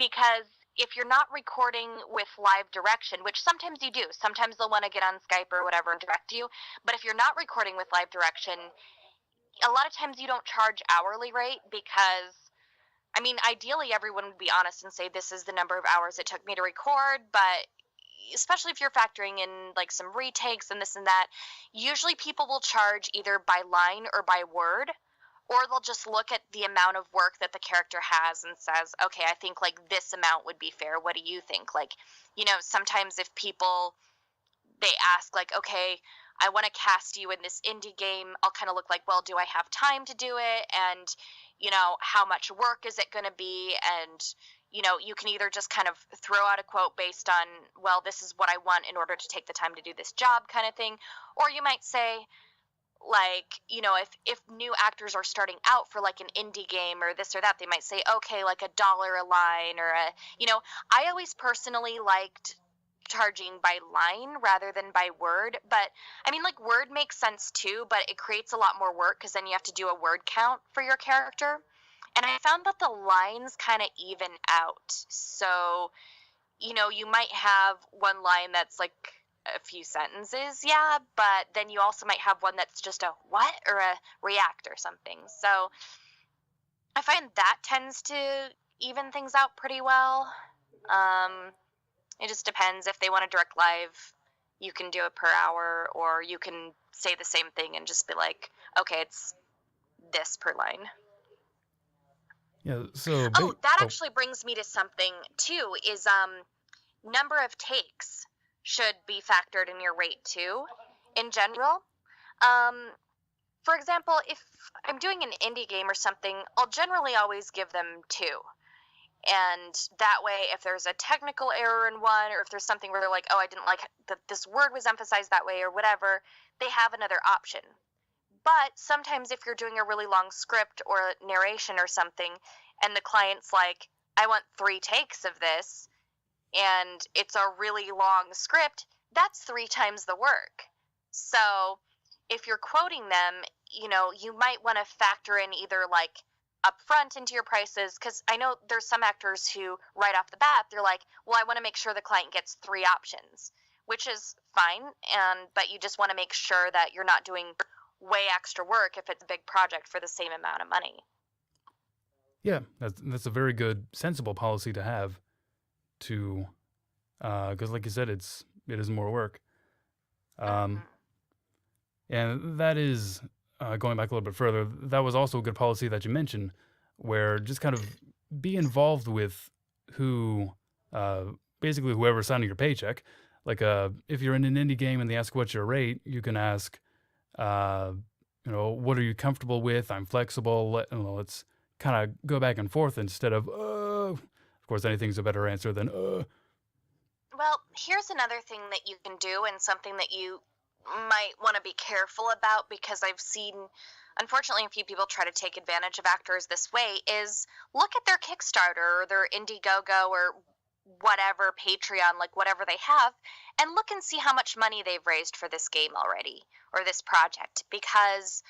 because if you're not recording with live direction, which sometimes you do, sometimes they'll want to get on Skype or whatever and direct you. But if you're not recording with live direction, a lot of times you don't charge hourly rate because I mean, ideally, everyone would be honest and say this is the number of hours it took me to record, but especially if you're factoring in like some retakes and this and that, usually people will charge either by line or by word, or they'll just look at the amount of work that the character has and says, okay, I think like this amount would be fair. What do you think? Like, sometimes if people they ask like, okay, I want to cast you in this indie game, I'll kind of look like, well, do I have time to do it? And, how much work is it going to be? And, you can either just kind of throw out a quote based on, well, this is what I want in order to take the time to do this job kind of thing. Or you might say, like, if new actors are starting out for like an indie game or this or that, they might say, okay, like $1 a line or I always personally liked charging by line rather than by word. But I mean, like, word makes sense too, but it creates a lot more work because then you have to do a word count for your character. And I found that the lines kind of even out. So, you might have one line that's like a few sentences, yeah, but then you also might have one that's just a what or a react or something. So I find that tends to even things out pretty well. It just depends if they want to direct live, you can do it per hour, or you can say the same thing and just be like, okay, it's this per line. Yeah. So, Oh, that actually brings me to something too. Is number of takes should be factored in your rate too. In general, um, for example, if I'm doing an indie game or something, I'll generally always give them two. And that way, if there's a technical error in one, or if there's something where they're like, oh, I didn't like that this word was emphasized that way, or whatever, they have another option. But sometimes if you're doing a really long script or narration or something, and the client's like, I want 3 takes of this, and it's a really long script, that's 3 times the work. So if you're quoting them, you might want to factor in either like upfront into your prices, because I know there's some actors who right off the bat they're like, well, I want to make sure the client gets 3 options, which is fine, but you just want to make sure that you're not doing way extra work if it's a big project for the same amount of money. Yeah, that's a very good, sensible policy to have. To, because like you said, it is more work. And that is going back a little bit further. That was also a good policy that you mentioned, where just kind of be involved with who, basically whoever's signing your paycheck. Like, if you're in an indie game and they ask what's your rate, you can ask, what are you comfortable with? I'm flexible. Let's kind of go back and forth instead of, of course, anything's a better answer than, Well, here's another thing that you can do, and something that you might want to be careful about, because I've seen, unfortunately, a few people try to take advantage of actors this way, is look at their Kickstarter or their Indiegogo or whatever, Patreon, like whatever they have, and look and see how much money they've raised for this game already or this project. Because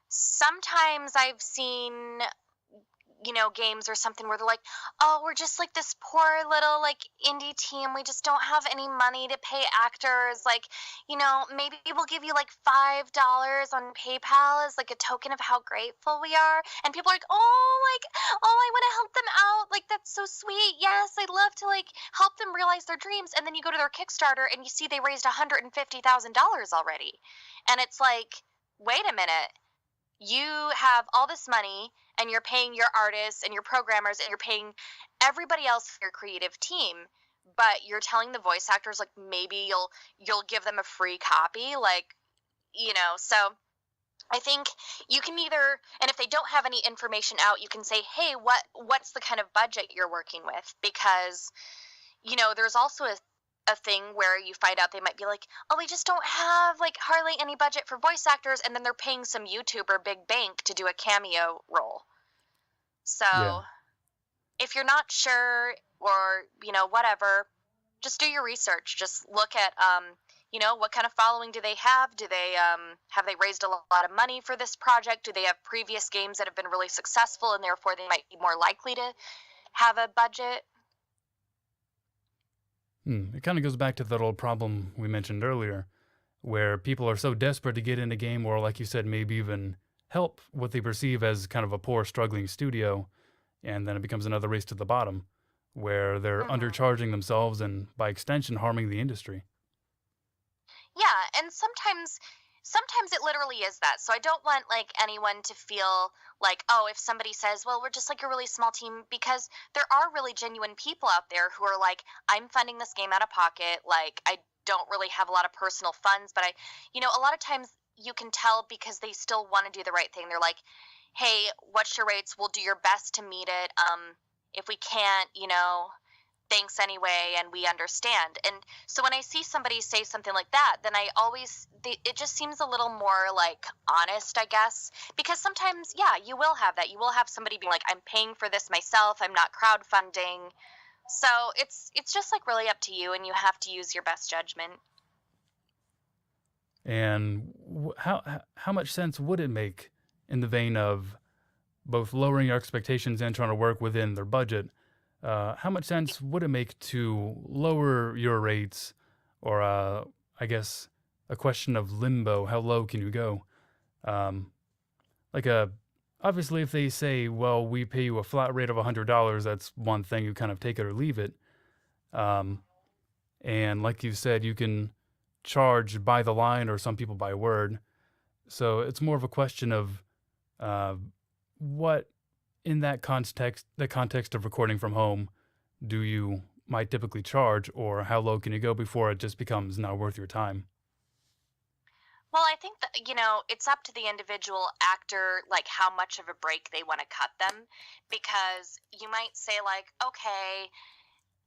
sometimes I've seen games or something where they're like, oh, we're just like this poor little like indie team. We just don't have any money to pay actors. Like, maybe we'll give you like $5 on PayPal as like a token of how grateful we are. And people are like, oh, I want to help them out. Like, that's that's so sweet. Yes, I'd love to like help them realize their dreams. And then you go to their Kickstarter and you see they raised $150,000 already. And it's like, wait a minute, you have all this money and you're paying your artists and your programmers and you're paying everybody else for your creative team, but you're telling the voice actors like maybe you'll give them a free copy, like, so I think you can either, and if they don't have any information out, you can say, hey, what's the kind of budget you're working with? Because there's also a thing where you find out they might be like, oh, we just don't have like hardly any budget for voice actors, and then they're paying some YouTuber big bank to do a cameo role. So Yeah. if you're not sure, or whatever, just do your research. Just look at what kind of following do they have? Do they have they raised a lot of money for this project? Do they have previous games that have been really successful and therefore they might be more likely to have a budget? It kind of goes back to that old problem we mentioned earlier, where people are so desperate to get in a game, or like you said, maybe even help what they perceive as kind of a poor, struggling studio, and then it becomes another race to the bottom, where they're Hmm. undercharging themselves and, by extension, harming the industry. Yeah, and sometimes it literally is that. So I don't want like anyone to feel like, oh, if somebody says, well, we're just like a really small team, because there are really genuine people out there who are like, I'm funding this game out of pocket, like I don't really have a lot of personal funds, but a lot of times you can tell because they still want to do the right thing. They're like, hey, what's your rates? We'll do your best to meet it. If we can't, thanks anyway, and we understand. And so when I see somebody say something like that, then it just seems a little more like honest, I guess, because sometimes, yeah, you will have that. You will have somebody being like, I'm paying for this myself, I'm not crowdfunding. So it's just like really up to you, and you have to use your best judgment. And how much sense would it make, in the vein of both lowering your expectations and trying to work within their budget? How much sense would it make to lower your rates, or I guess a question of limbo? How low can you go? Um, like obviously, if they say, "Well, we pay you a flat rate of $100," that's one thing. You kind of take it or leave it. Um, and like you said, you can charge by the line, or some people by word. So it's more of a question of uh, what, in the context of recording from home, do you might typically charge, or how low can you go before it just becomes not worth your time? Well, I think that, it's up to the individual actor, like how much of a break they want to cut them, because you might say, like, okay,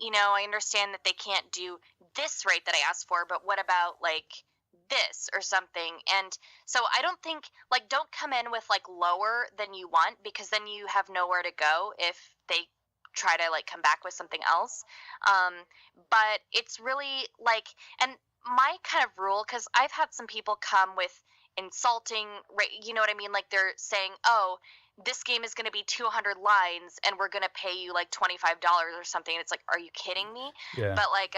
I understand that they can't do this rate that I asked for, but what about like this or something? And so I don't think, like, don't come in with like lower than you want, because then you have nowhere to go if they try to like come back with something else. Um, but it's really like, and my kind of rule, because I've had some people come with insulting, you know what I mean? Like they're saying, oh, this game is going to be 200 lines and we're going to pay you like $25 or something. And it's like, are you kidding me? Yeah, But like,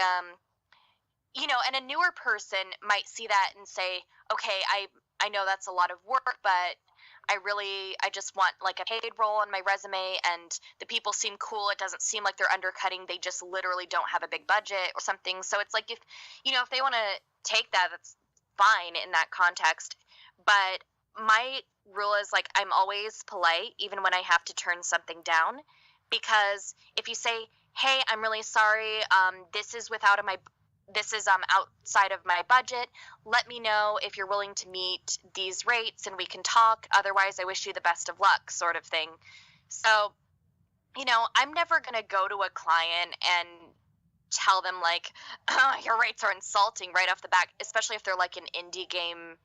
and a newer person might see that and say, okay, I know that's a lot of work, but I just want like a paid role on my resume, and the people seem cool. It doesn't seem like they're undercutting. They just literally don't have a big budget or something. So it's like, if they want to take that, that's fine in that context. But my rule is like, I'm always polite, even when I have to turn something down, because if you say, hey, I'm really sorry, this is outside of my budget. Let me know if you're willing to meet these rates and we can talk. Otherwise, I wish you the best of luck, sort of thing. So, I'm never going to go to a client and tell them, like, oh, your rates are insulting right off the bat, especially if they're like an indie game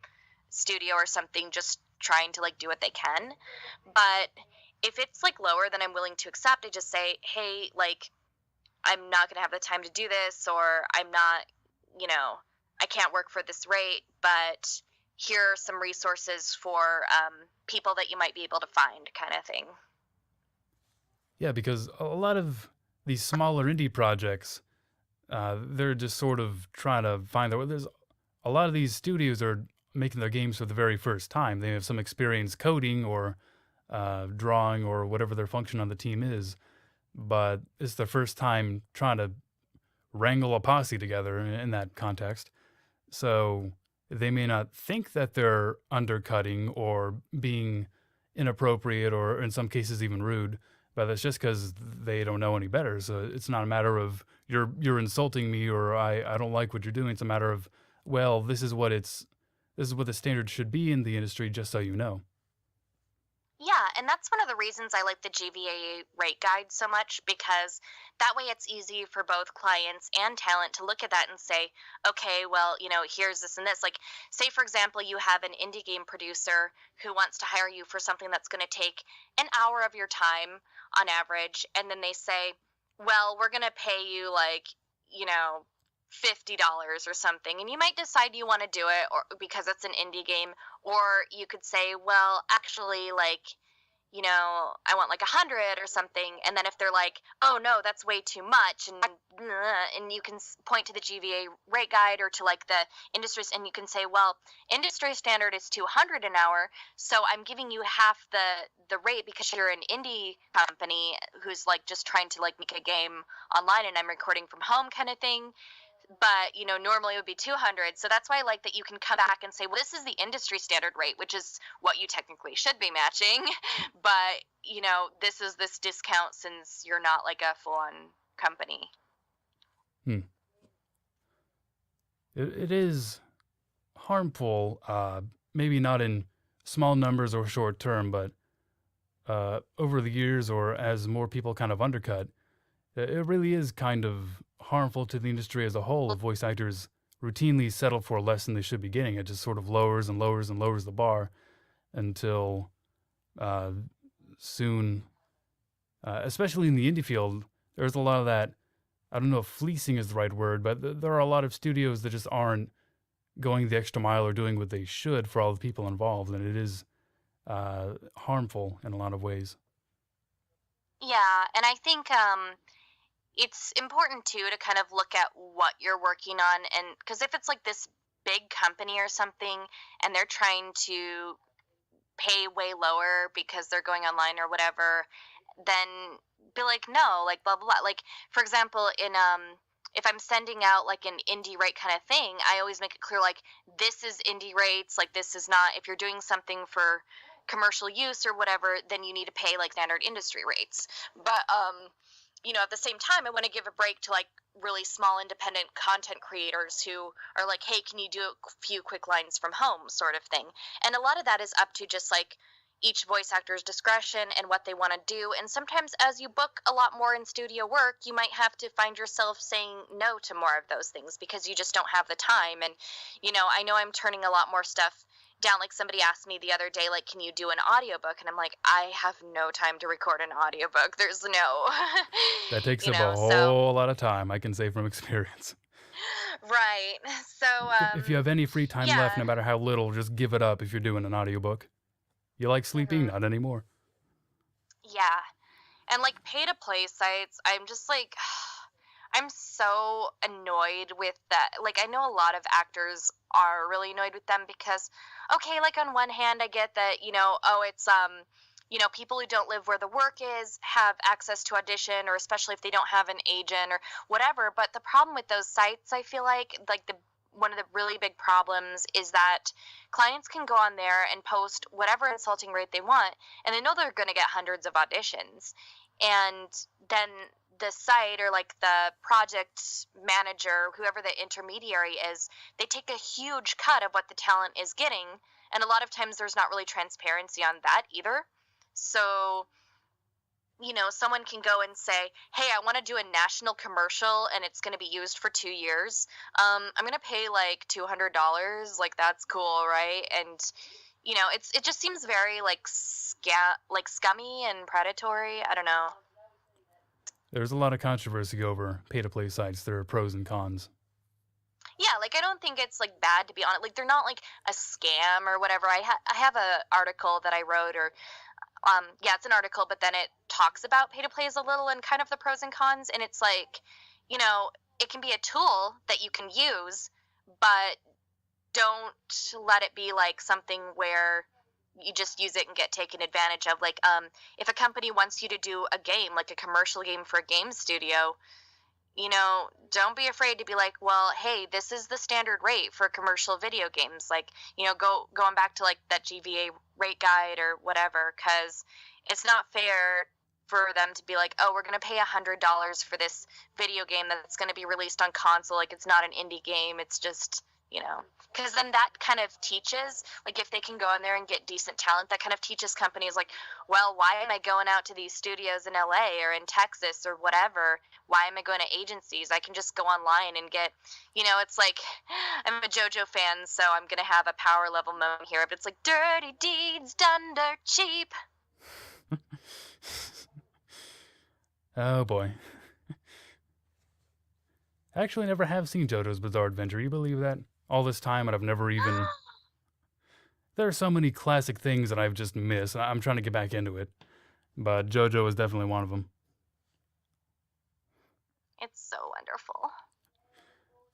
studio or something, just trying to like do what they can. But if it's like lower than I'm willing to accept, I just say, hey, like, I'm not going to have the time to do this, or I'm not, you know, I can't work for this rate, but here are some resources for people that you might be able to find, kind of thing. yeah, because a lot of these smaller indie projects, they're just sort of trying to find their way. There's a lot of these studios are making their games for the very first time. They have some experience coding or drawing or whatever their function on the team is. but it's their first time trying to wrangle a posse together in that context. So they may not think that they're undercutting or being inappropriate or in some cases even rude, but that's just because they don't know any better. So it's not a matter of you're insulting me or I don't like what you're doing. It's a matter of, well, this is what the standard should be in the industry, just so you know. Yeah, and that's one of the reasons I like the GVA rate guide so much because that way it's easy for both clients and talent to look at that and say, okay, well, here's this and this. Like, say, for example, you have an indie game producer who wants to hire you for something that's going to take an hour of your time on average. And then they say, well, we're going to pay you like, you know, $50 or something. And you might decide you want to do it or because it's an indie game, or you could say, well, actually, like, I want like 100 or something. And then if they're like, oh no, that's way too much, and you can point to the GVA rate guide or to like the industry, and you can say, well, industry standard is 200 an hour, so I'm giving you half the rate because you're an indie company who's like just trying to like make a game online, and I'm recording from home kind of thing. But normally it would be 200, so that's why I like that you can come back and say, well, this is the industry standard rate, which is what you technically should be matching. But this is this discount since you're not like a full-on company. Hmm. It is harmful, maybe not in small numbers or short term, but over the years or as more people kind of undercut, it really is kind of harmful to the industry as a whole if voice actors routinely settle for less than they should be getting. It just sort of lowers and lowers and lowers the bar until uh, soon, especially in the indie field, there's a lot of that. I don't know if fleecing is the right word, but there are a lot of studios that just aren't going the extra mile or doing what they should for all the people involved, and it is harmful in a lot of ways. Yeah, and I think it's important too to kind of look at what you're working on, and because if it's like this big company or something and they're trying to pay way lower because they're going online or whatever, then be like, no, like blah blah blah. Like, for example, in if I'm sending out like an indie rate kind of thing, I always make it clear like this is indie rates, like this is not, if you're doing something for commercial use or whatever, then you need to pay like standard industry rates. But at the same time, I want to give a break to like really small independent content creators who are like, hey, can you do a few quick lines from home sort of thing. And a lot of that is up to just like each voice actor's discretion and what they want to do. And sometimes as you book a lot more in studio work, you might have to find yourself saying no to more of those things because you just don't have the time. And I know I'm turning a lot more stuff down. Like, somebody asked me the other day, like, can you do an audiobook? And I'm like, I have no time to record an audiobook. There's no That takes up a so whole lot of time, I can say from experience. right. So If you have any free time left, yeah. no matter how little, just give it up if you're doing an audiobook. You like sleeping? Hmm. Not anymore. Yeah. And like pay to play sites, I'm just like I'm so annoyed with that. Like, I know a lot of actors are really annoyed with them because, okay, like on one hand, I get that, oh, it's, people who don't live where the work is have access to audition, or especially if they don't have an agent or whatever. But the problem with those sites, I feel like one of the really big problems is that clients can go on there and post whatever insulting rate they want, and they know they're going to get hundreds of auditions. And then the site or like the project manager, whoever the intermediary is, they take a huge cut of what the talent is getting. And a lot of times there's not really transparency on that either. So, someone can go and say, hey, I want to do a national commercial and it's going to be used for 2 years. I'm going to pay like $200. Like, that's cool, right? And, it just seems very like scummy and predatory. I don't know. There's a lot of controversy over pay-to-play sites. There are pros and cons. Yeah, like I don't think it's like bad to be on it. Like, they're not like a scam or whatever. I have a article that I wrote, or yeah, it's an article, but then it talks about pay to plays a little and kind of the pros and cons. And it's like, you know, it can be a tool that you can use, but don't let it be like something where you just use it and get taken advantage of. Like, if a company wants you to do a game, like a commercial game for a game studio, don't be afraid to be like, well, hey, this is the standard rate for commercial video games. Like, going back to like that GVA rate guide or whatever, because it's not fair for them to be like, oh, we're going to pay $100 for this video game that's going to be released on console. Like, it's not an indie game. It's just, because then that kind of teaches, like, if they can go in there and get decent talent, that kind of teaches companies like, well, why am I going out to these studios in LA or in Texas or whatever? Why am I going to agencies? I can just go online and get, it's like, I'm a JoJo fan, so I'm going to have a power level moment here, but it's like, dirty deeds done dirt cheap. Oh boy. I actually never have seen JoJo's Bizarre Adventure. You believe that? All this time, and I've never even... There are so many classic things that I've just missed. I'm trying to get back into it. But JoJo is definitely one of them. It's so wonderful.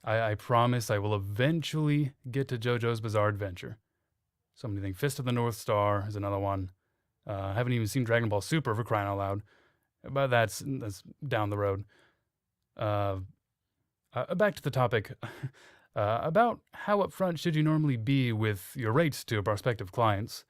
I promise I will eventually get to JoJo's Bizarre Adventure. Somebody think Fist of the North Star is another one. I haven't even seen Dragon Ball Super, for crying out loud. But that's down the road. Back to the topic. About how upfront should you normally be with your rates to prospective clients?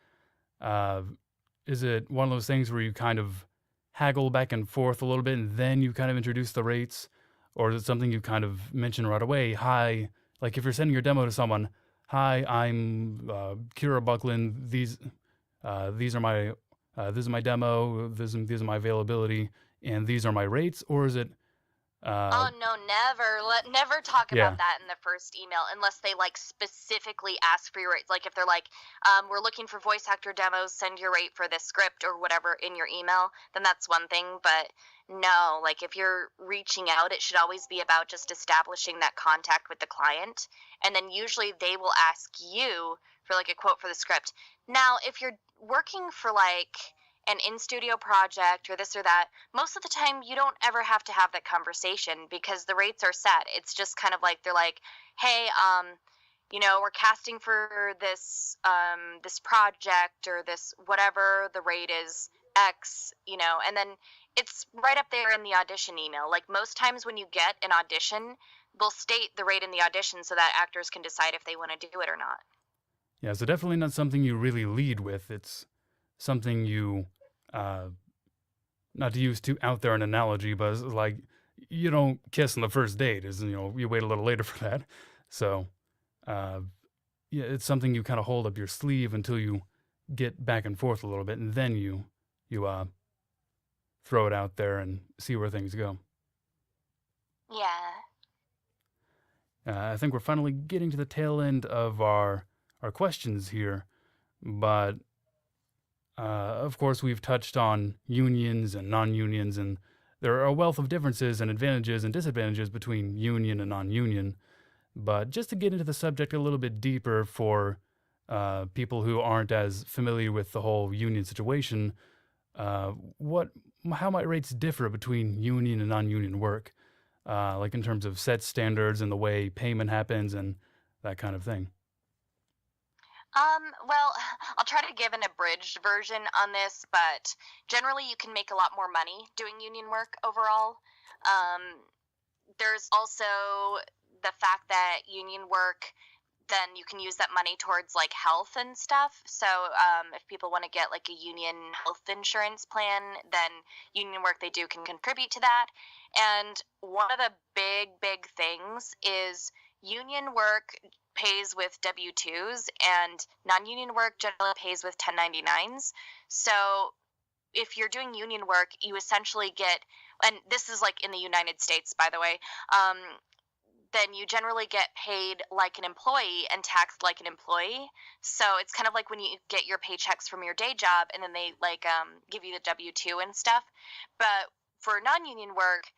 Is it one of those things where you kind of haggle back and forth a little bit and then you kind of introduce the rates? Or is it something you kind of mention right away? Hi, like if you're sending your demo to someone, hi, I'm Kira Buckland. These are my this is my demo. These are my availability, and these are my rates. Or is it? Oh no, never talk Yeah. about that in the first email unless they like specifically ask for your rates. Like if they're like, we're looking for voice actor demos, send your rate for this script or whatever in your email, then that's one thing. But no, like if you're reaching out, it should always be about just establishing that contact with the client. And then usually they will ask you for like a quote for the script. Now, if you're working for like an in-studio project or this or that, most of the time you don't ever have to have that conversation because the rates are set. It's just kind of like they're like, hey, we're casting for this this project or this whatever, the rate is X, and then it's right up there in the audition email. Like most times when you get an audition, they'll state the rate in the audition so that actors can decide if they want to do it or not. Yeah, so definitely not something you really lead with. It's something you, not to use too out there an analogy, but it's like you don't kiss on the first date. You wait a little later for that. So, yeah, it's something you kind of hold up your sleeve until you get back and forth a little bit, and then you throw it out there and see where things go. Yeah. I think we're finally getting to the tail end of our questions here, but of course we've touched on unions and non-unions, and there are a wealth of differences and advantages and disadvantages between union and non-union. But just to get into the subject a little bit deeper for people who aren't as familiar with the whole union situation, how might rates differ between union and non-union work, like in terms of set standards and the way payment happens and that kind of thing? Well, I'll try to give an abridged version on this, but generally you can make a lot more money doing union work overall. There's also the fact that union work, then you can use that money towards like health and stuff. So if people want to get like a union health insurance plan, then union work they do can contribute to that. And one of the big things is union work pays with W-2s and non-union work generally pays with 1099s. So if you're doing union work, you essentially get, and this is like in the United States, by the way, then you generally get paid like an employee and taxed like an employee. So it's kind of like when you get your paychecks from your day job and then they like give you the W-2 and stuff. But for non-union work,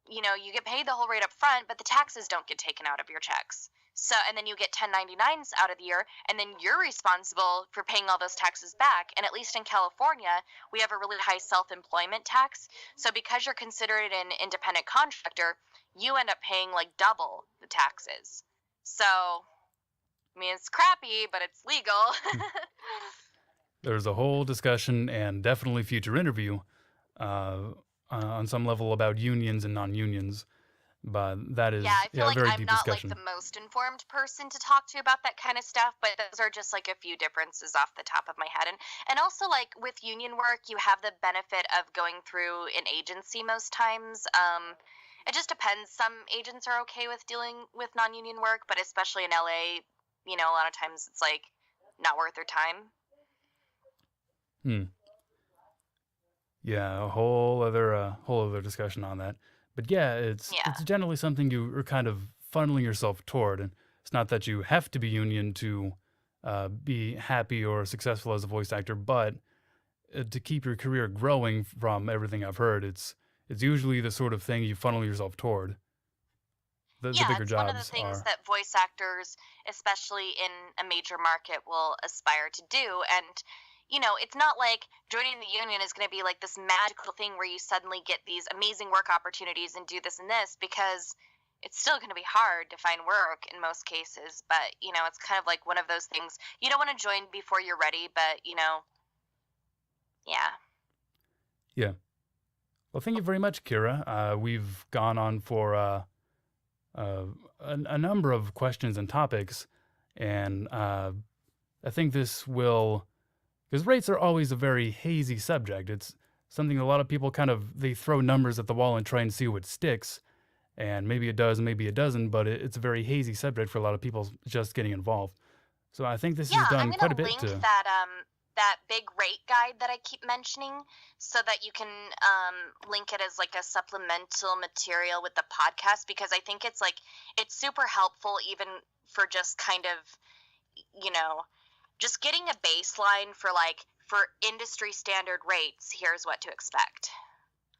you get paid the whole rate up front, but the taxes don't get taken out of your checks. So, and then you get 1099s out of the year, and then you're responsible for paying all those taxes back. And at least in California, we have a really high self-employment tax. So because you're considered an independent contractor, you end up paying like double the taxes. So, I mean, it's crappy, but it's legal. There's a whole discussion and definitely future interview uh, on some level about unions and non-unions, but that Yeah, is I feel yeah a like very I'm deep not like the discussion. most informed person to talk to about that kind of stuff, but those are just like a few differences off the top of my head. And also like with union work, you have the benefit of going through an agency most times. It just depends. Some agents are okay with dealing with non-union work, but especially in LA, a lot of times it's like not worth their time. Hmm. Yeah, a whole other discussion on that. But yeah, it's Yeah. generally something you are kind of funneling yourself toward, and it's not that you have to be union to be happy or successful as a voice actor, but to keep your career growing. From everything I've heard, it's usually the sort of thing you funnel yourself toward. The Yeah, bigger it's one of the jobs things are. that voice actors, especially in a major market, will aspire to do. And, it's not like joining the union is going to be like this magical thing where you suddenly get these amazing work opportunities and do this and this, because it's still going to be hard to find work in most cases. But, it's kind of like one of those things. You don't want to join before you're ready, but, yeah. Yeah. Well, thank you very much, Kira. We've gone on for uh, a number of questions and topics, and I think this will, because rates are always a very hazy subject. It's something a lot of people kind of they throw numbers at the wall and try and see what sticks, and maybe it does, maybe it doesn't, but it's a very hazy subject for a lot of people just getting involved. So I think this has Yeah, I'm done quite a gonna bit link to. that big rate guide that I keep mentioning so that you can link it as like a supplemental material with the podcast, because I think it's super helpful even for just kind of, you know, just getting a baseline for for industry standard rates. Here's what to expect.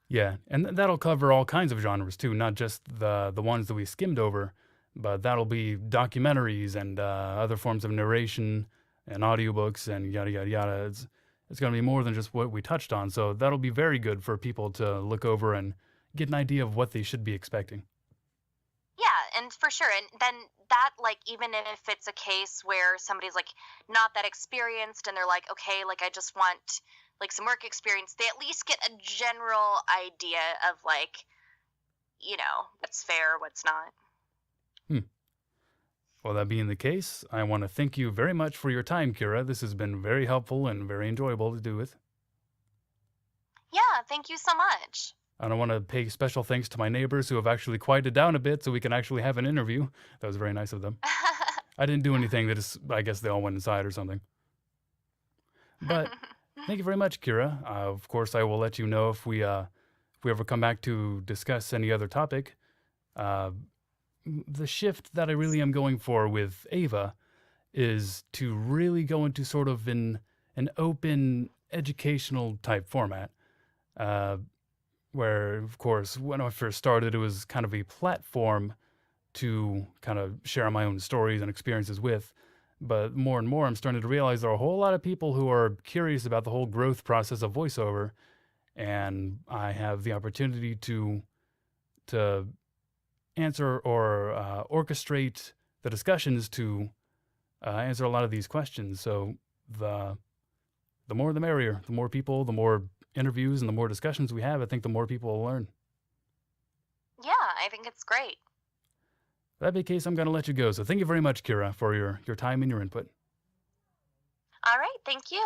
Yeah, and that'll cover all kinds of genres too, not just the ones that we skimmed over, but that'll be documentaries and other forms of narration and audiobooks and yada yada yada. It's going to be more than just what we touched on, so that'll be very good for people to look over and get an idea of what they should be expecting. Yeah, and for sure. And then that, like, even if it's a case where somebody's like not that experienced and they're like, okay, like, I just want like some work experience, they at least get a general idea of like, what's fair, what's not. Hmm. Well, that being the case, I want to thank you very much for your time, Kira. This has been very helpful and very enjoyable to do with. Yeah, thank you so much. And I want to pay special thanks to my neighbors who have actually quieted down a bit so we can actually have an interview. That was very nice of them. I didn't do anything. I guess they all went inside or something. But thank you very much, Kira. Of course, I will let you know if we ever come back to discuss any other topic. Uh, the shift that I really am going for with AVA is to really go into sort of an open educational type format. Uh, where, of course, when I first started, it was kind of a platform to kind of share my own stories and experiences with. But more and more, I'm starting to realize there are a whole lot of people who are curious about the whole growth process of voiceover, and I have the opportunity to answer or orchestrate the discussions to answer a lot of these questions. So the the more the merrier. The more people, the more interviews, and the more discussions we have, I think the more people will learn. Yeah, I think it's great. That being the case, I'm going to let you go. So thank you very much, Kira, for your time and your input. All right, thank you.